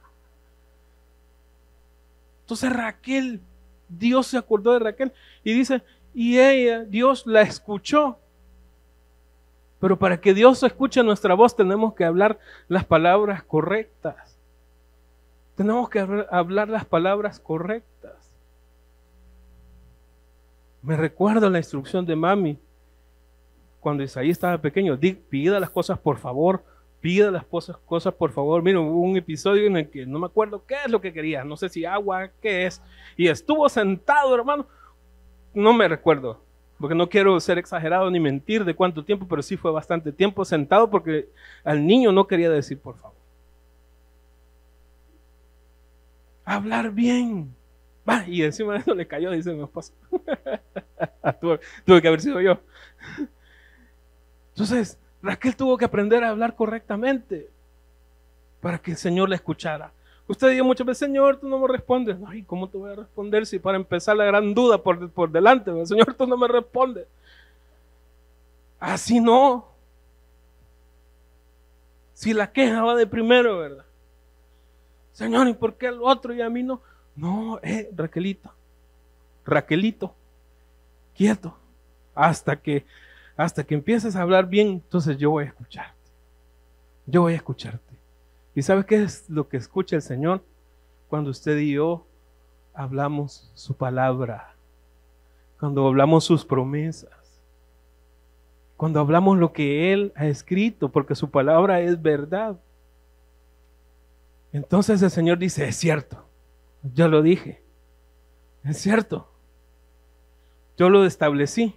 Entonces Raquel, Dios se acordó de Raquel y dice, y ella, Dios la escuchó. Pero para que Dios escuche nuestra voz tenemos que hablar las palabras correctas. Tenemos que hablar las palabras correctas. Me recuerdo la instrucción de mami cuando Isaí estaba pequeño. Pida las cosas por favor, pida las cosas por favor. Mira, hubo un episodio en el que no me acuerdo qué es lo que quería, no sé si agua, qué es. Y estuvo sentado, hermano, no me recuerdo. Porque no quiero ser exagerado ni mentir de cuánto tiempo, pero sí fue bastante tiempo sentado porque al niño no quería decir por favor. Hablar bien. Y encima de eso le cayó, dice mi esposa. Tuve que haber sido yo. Entonces, Raquel tuvo que aprender a hablar correctamente para que el Señor la escuchara. Usted dice muchas veces, Señor, tú no me respondes. Ay, ¿cómo te voy a responder si para empezar la gran duda por delante? Señor, tú no me respondes. Así no. Si la queja va de primero, ¿verdad? Señor, ¿y por qué el otro y a mí no? No, Raquelito, quieto. Hasta que empieces a hablar bien, entonces yo voy a escucharte. Yo voy a escucharte. ¿Y sabes qué es lo que escucha el Señor? Cuando usted y yo hablamos su palabra, cuando hablamos sus promesas, cuando hablamos lo que Él ha escrito, porque su palabra es verdad. Entonces el Señor dice, es cierto, yo lo dije, es cierto, yo lo establecí.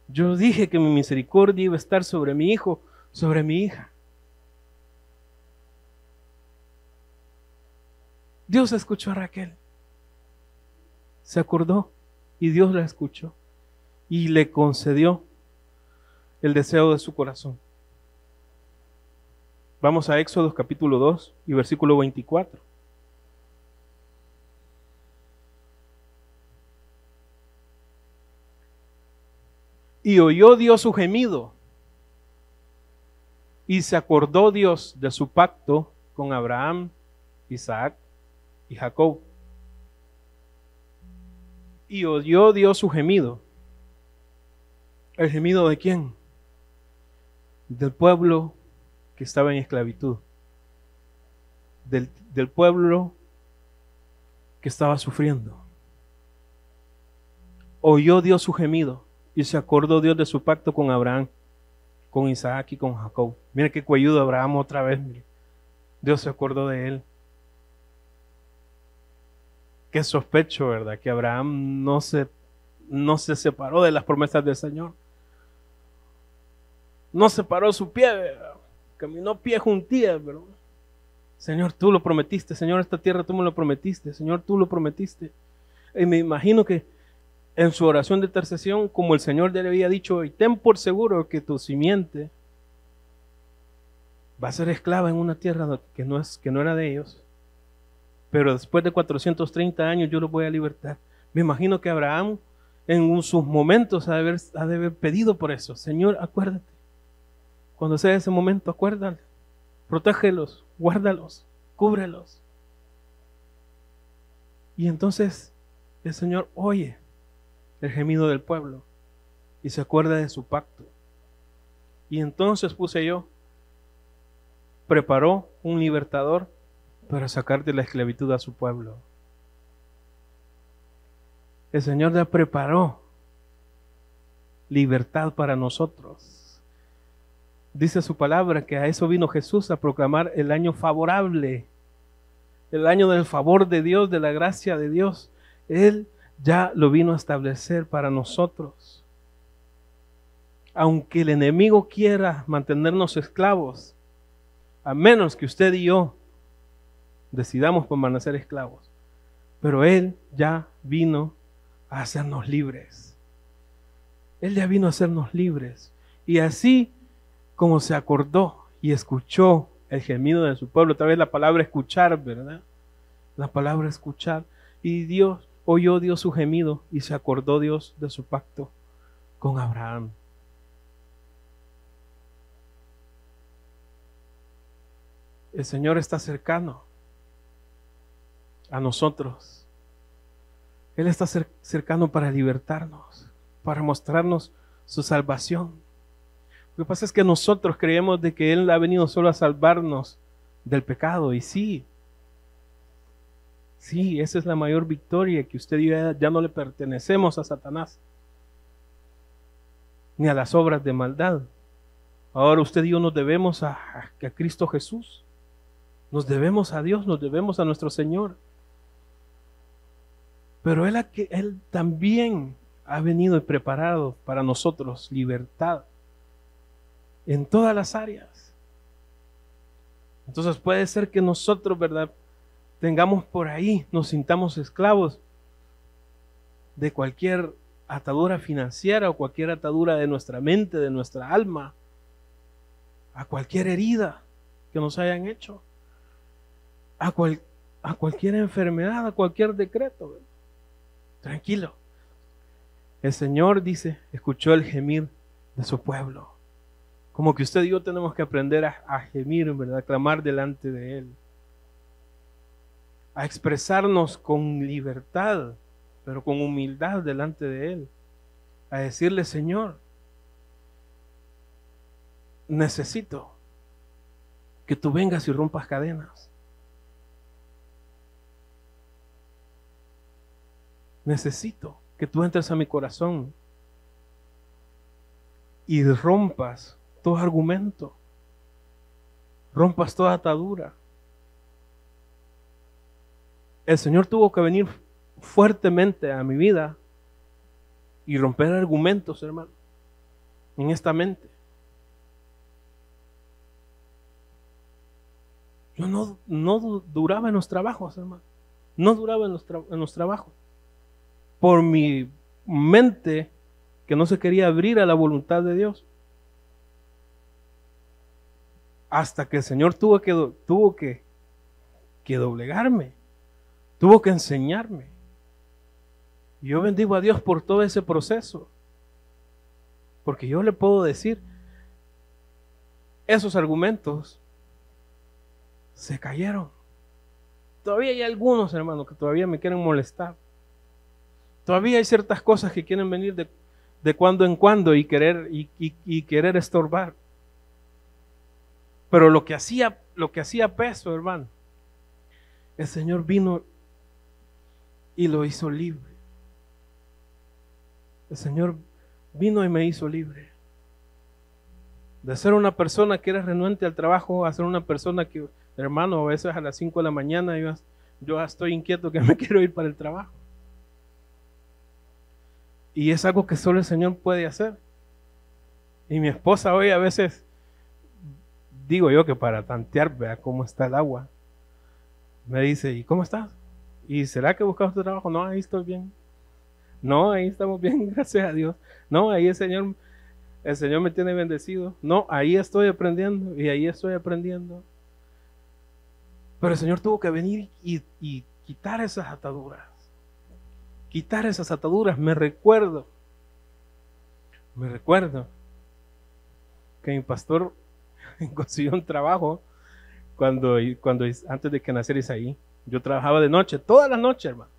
Yo dije que mi misericordia iba a estar sobre mi hijo, sobre mi hija. Dios escuchó a Raquel. Se acordó y Dios la escuchó y le concedió el deseo de su corazón. Vamos a Éxodo capítulo 2 y versículo 24. Y oyó Dios su gemido, y se acordó Dios de su pacto con Abraham, Isaac y Jacob. Y oyó Dios su gemido. ¿El gemido de quién? Del pueblo que estaba en esclavitud. Del pueblo que estaba sufriendo. Oyó Dios su gemido. Y se acordó Dios de su pacto con Abraham, con Isaac y con Jacob. Mira qué cuelludo Abraham otra vez. Mire. Dios se acordó de él. Qué sospecho, ¿verdad? Que Abraham no se separó de las promesas del Señor. No separó su pie, ¿verdad? caminó pie juntillas, pero Señor, tú lo prometiste, Señor, esta tierra tú me lo prometiste, Señor, tú lo prometiste. Y me imagino que en su oración de intercesión, como el Señor le había dicho, y ten por seguro que tu simiente va a ser esclava en una tierra que no era de ellos, pero después de 430 años yo los voy a libertar. Me imagino que Abraham en sus momentos ha de haber pedido por eso. Señor, acuérdate, cuando sea ese momento, acuérdate, protégelos, guárdalos, cúbrelos. Y entonces el Señor oye el gemido del pueblo y se acuerda de su pacto. Y entonces preparó un libertador para sacar de la esclavitud a su pueblo. El Señor ya preparó libertad para nosotros. Dice su palabra que a eso vino Jesús, a proclamar el año favorable, el año del favor de Dios, de la gracia de Dios. Él ya lo vino a establecer para nosotros. Aunque el enemigo quiera mantenernos esclavos, a menos que usted y yo decidamos permanecer esclavos, pero Él ya vino a hacernos libres. Él ya vino a hacernos libres. Y así como se acordó y escuchó el gemido de su pueblo, otra vez la palabra escuchar, ¿verdad? La palabra escuchar. Y Dios oyó Dios su gemido y se acordó Dios de su pacto con Abraham. El Señor está cercano a nosotros. Él está cercano para libertarnos, para mostrarnos su salvación. Lo que pasa es que nosotros creemos de que Él ha venido solo a salvarnos del pecado. Y sí, esa es la mayor victoria, que usted y yo ya no le pertenecemos a Satanás, ni a las obras de maldad. Ahora usted y yo nos debemos a Cristo Jesús. Nos debemos a Dios, nos debemos a nuestro Señor. Pero Él también ha venido y preparado para nosotros libertad en todas las áreas. Entonces puede ser que nosotros, ¿verdad?, tengamos por ahí, nos sintamos esclavos de cualquier atadura financiera o cualquier atadura de nuestra mente, de nuestra alma, a cualquier herida que nos hayan hecho, a cualquier enfermedad, a cualquier decreto, ¿verdad? Tranquilo. El Señor dice, escuchó el gemir de su pueblo. Como que usted y yo tenemos que aprender a gemir, ¿verdad? A clamar delante de Él. A expresarnos con libertad, pero con humildad delante de Él. A decirle, Señor, necesito que tú vengas y rompas cadenas. Necesito que tú entres a mi corazón y rompas todo argumento, rompas toda atadura. El Señor tuvo que venir fuertemente a mi vida y romper argumentos, hermano, en esta mente. Yo no duraba en los trabajos, hermano. No duraba en los trabajos. Por mi mente que no se quería abrir a la voluntad de Dios. Hasta que el Señor tuvo que doblegarme, tuvo que enseñarme. Y yo bendigo a Dios por todo ese proceso. Porque yo le puedo decir, esos argumentos se cayeron. Todavía hay algunos, hermanos, que todavía me quieren molestar. Todavía hay ciertas cosas que quieren venir de cuando en cuando y querer estorbar. Pero lo que hacía peso, hermano, el Señor vino y lo hizo libre. El Señor vino y me hizo libre. De ser una persona que era renuente al trabajo a ser una persona que, hermano, a veces a las 5 de la mañana yo estoy inquieto que me quiero ir para el trabajo. Y es algo que solo el Señor puede hacer. Y mi esposa hoy a veces digo yo que para tantear, vea cómo está el agua, me dice, ¿y cómo estás? ¿Y será que buscas tu trabajo? No, ahí estoy bien. No, ahí estamos bien, gracias a Dios. No, ahí el Señor me tiene bendecido. No, ahí estoy aprendiendo y ahí estoy aprendiendo. Pero el Señor tuvo que venir y quitar esas ataduras. Quitar esas ataduras. Me recuerdo que mi pastor consiguió un trabajo cuando antes de que naciera Isaí. Yo trabajaba de noche, todas las noches, hermano.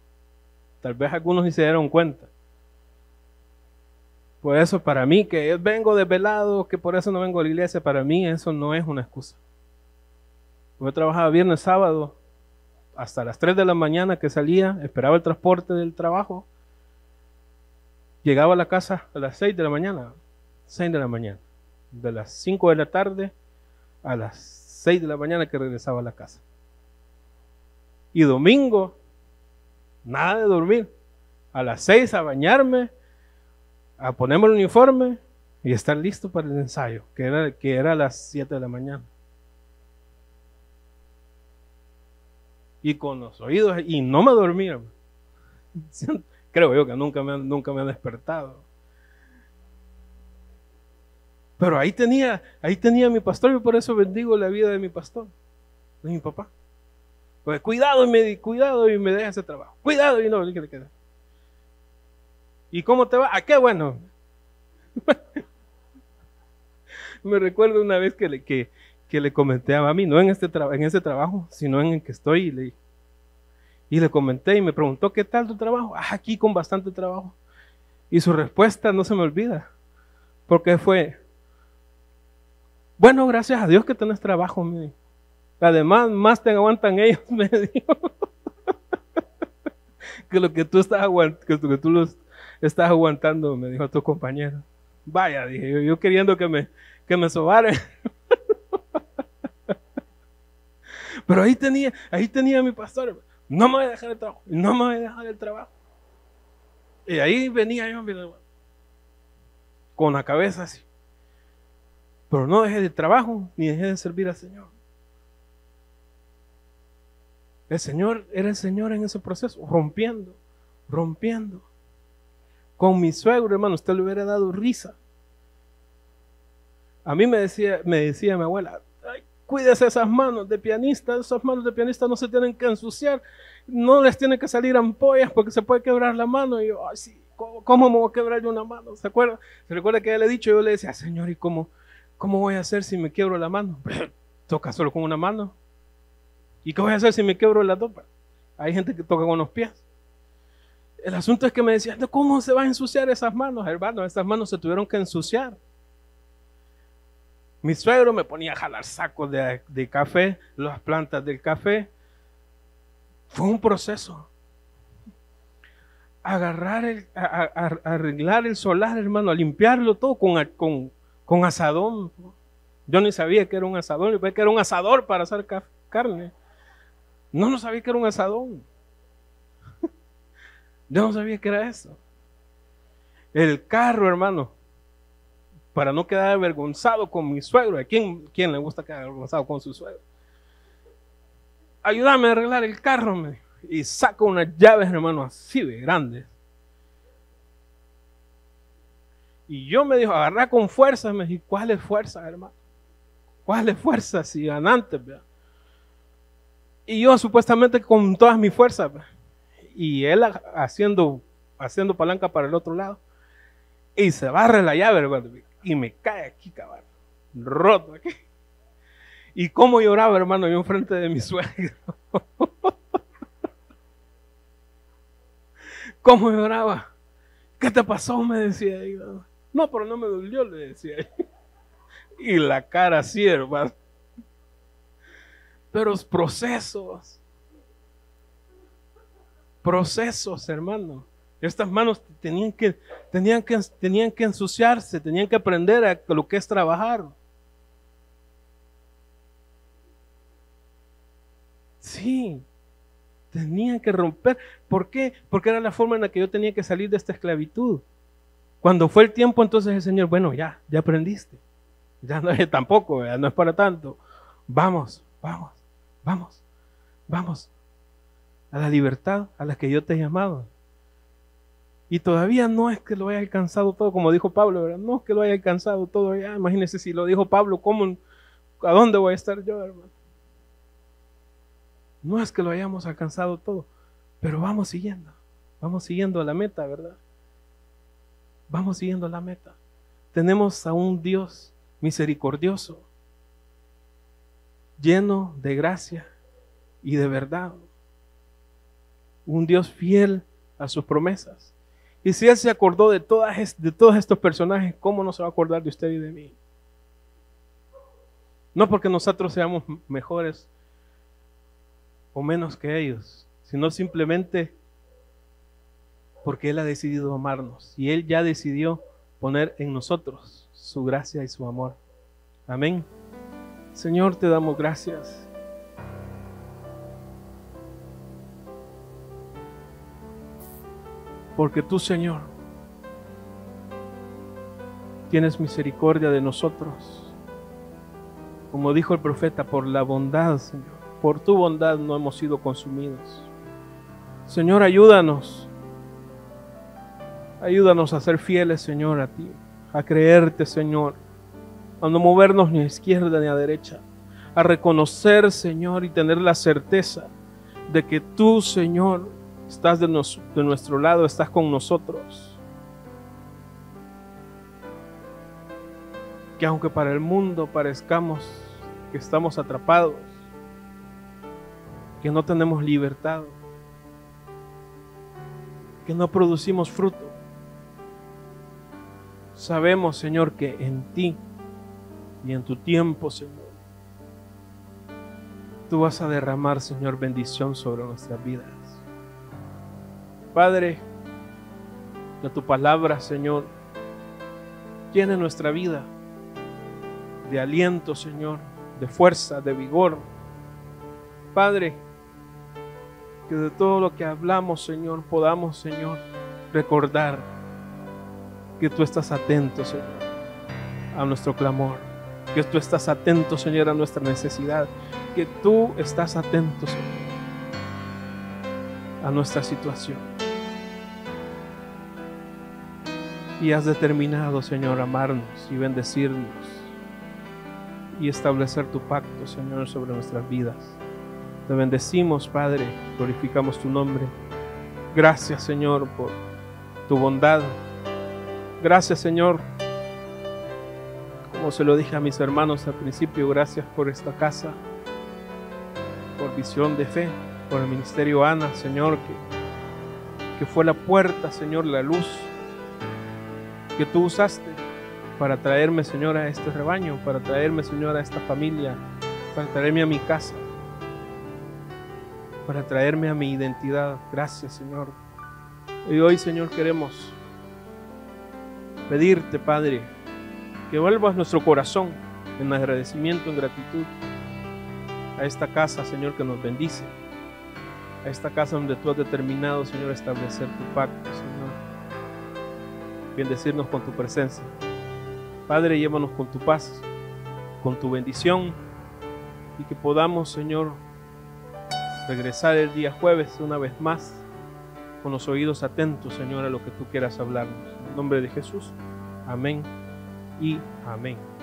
Tal vez algunos ni se dieron cuenta. Por eso para mí, que vengo desvelado, que por eso no vengo a la iglesia, para mí eso no es una excusa. Yo trabajaba viernes, sábado, hasta las 3 de la mañana que salía, esperaba el transporte del trabajo, llegaba a la casa a las 6 de la mañana, 6 de la mañana, de las 5 de la tarde a las 6 de la mañana que regresaba a la casa. Y domingo, nada de dormir, a las 6 a bañarme, a ponerme el uniforme y estar listo para el ensayo, que era a las 7 de la mañana. Y con los oídos, y no me dormía. Creo yo que nunca me han despertado. Pero ahí tenía a mi pastor, y por eso bendigo la vida de mi pastor, de mi papá. Pues cuidado y me deja ese trabajo. Cuidado y no, ¿qué le queda? ¿Y cómo te va? ¿A qué bueno? Me recuerdo una vez que le comenté a mami, no en ese trabajo, sino en el que estoy, y le comenté y me preguntó, ¿qué tal tu trabajo? Aquí con bastante trabajo. Y su respuesta no se me olvida, porque fue, bueno, gracias a Dios que tenés trabajo, me dijo. Además, más te aguantan ellos, me dijo, que lo que tú los estás aguantando, me dijo tu compañero. Vaya, dije yo queriendo que me sobaren. Pero ahí tenía a mi pastor, no me voy a dejar el trabajo, no me voy a dejar el trabajo. Y ahí venía yo, con la cabeza así. Pero no dejé de trabajo, ni dejé de servir al Señor. Era el Señor en ese proceso, rompiendo. Con mi suegro, hermano, usted le hubiera dado risa. A mí me decía mi abuela, ay, cuídese esas manos de pianista no se tienen que ensuciar, no les tienen que salir ampollas porque se puede quebrar la mano. Y yo, ay, sí, ¿cómo me voy a quebrar yo una mano? ¿Se acuerda? ¿Se recuerda que ya le he dicho? Yo le decía, Señor, ¿y cómo voy a hacer si me quiebro la mano? Toca solo con una mano. ¿Y qué voy a hacer si me quebro la topa? Hay gente que toca con los pies. El asunto es que me decían, ¿cómo se van a ensuciar esas manos, hermano? Esas manos se tuvieron que ensuciar. Mi suegro me ponía a jalar sacos de café, las plantas del café. Fue un proceso. Arreglar el solar, hermano, a limpiarlo todo con asadón. Yo ni sabía que era un asadón, yo pensé que era un asador para hacer carne. No sabía que era un asadón. Yo no sabía que era eso. El carro, hermano, para no quedar avergonzado con mi suegro. ¿A quién le gusta quedar avergonzado con su suegro? Ayúdame a arreglar el carro, me dijo. Y saco unas llaves, hermano, así de grandes. Y yo me dijo, agarra con fuerza. Me dije, ¿cuál es fuerza, hermano? ¿Cuál es fuerza? Si ganantes, ¿verdad? Y yo supuestamente con todas mis fuerzas, ¿verdad? Y él haciendo palanca para el otro lado. Y se barre la llave, hermano. Y me cae aquí, cabrón. Roto aquí. Y cómo lloraba, hermano, yo enfrente de mi suegro. ¿Cómo lloraba? ¿Qué te pasó? Me decía. No, pero no me dolió, le decía. Y la cara así, hermano. Pero procesos, hermano. Estas manos tenían que ensuciarse, tenían que aprender a lo que es trabajar. Sí, tenían que romper. ¿Por qué? Porque era la forma en la que yo tenía que salir de esta esclavitud. Cuando fue el tiempo, entonces el Señor, bueno, ya aprendiste. Ya no es tampoco, ¿verdad? No es para tanto. Vamos, vamos, vamos, vamos a la libertad a la que yo te he llamado. Y todavía no es que lo haya alcanzado todo, como dijo Pablo, ¿verdad? No es que lo haya alcanzado todo. Ya, imagínense si lo dijo Pablo, ¿a dónde voy a estar yo, hermano? No es que lo hayamos alcanzado todo, pero vamos siguiendo la meta, ¿verdad? Vamos siguiendo la meta. Tenemos a un Dios misericordioso, lleno de gracia y de verdad. Un Dios fiel a sus promesas. Y si Él se acordó de todos estos personajes, ¿cómo no se va a acordar de usted y de mí? No porque nosotros seamos mejores o menos que ellos, sino simplemente porque Él ha decidido amarnos y Él ya decidió poner en nosotros su gracia y su amor. Amén. Señor, te damos gracias. Porque tú, Señor, tienes misericordia de nosotros. Como dijo el profeta, por la bondad, Señor, por tu bondad no hemos sido consumidos. Señor, ayúdanos. Ayúdanos a ser fieles, Señor, a ti, a creerte, Señor, a no movernos ni a izquierda ni a derecha, a reconocer, Señor, y tener la certeza de que tú, Señor, estás de nuestro lado, estás con nosotros. Que aunque para el mundo parezcamos que estamos atrapados, que no tenemos libertad, que no producimos fruto, sabemos, Señor, que en ti y en tu tiempo, Señor, tú vas a derramar, Señor, bendición sobre nuestras vidas. Padre, que tu palabra, Señor, llene nuestra vida de aliento, Señor, de fuerza, de vigor. Padre, que de todo lo que hablamos, Señor, podamos, Señor, recordar que tú estás atento, Señor, a nuestro clamor, que tú estás atento, Señor, a nuestra necesidad, que tú estás atento, Señor, a nuestra situación. Y has determinado, Señor, amarnos y bendecirnos y establecer tu pacto, Señor, sobre nuestras vidas. Te bendecimos, Padre, glorificamos tu nombre. Gracias, Señor, por tu bondad. Gracias, Señor, como se lo dije a mis hermanos al principio, gracias por esta casa, por Visión de Fe, por el Ministerio Ana, Señor, que fue la puerta, Señor, la luz que tú usaste para traerme, Señor, a este rebaño, para traerme, Señor, a esta familia, para traerme a mi casa, para traerme a mi identidad. Gracias, Señor. Y hoy, Señor, queremos pedirte, Padre, que vuelvas nuestro corazón en agradecimiento, en gratitud a esta casa, Señor, que nos bendice, a esta casa donde tú has determinado, Señor, establecer tu pacto, Señor, bendecirnos con tu presencia. Padre, llévanos con tu paz, con tu bendición, y que podamos, Señor, regresar el día jueves una vez más con los oídos atentos, Señor, a lo que tú quieras hablarnos. En el nombre de Jesús, amén y amén.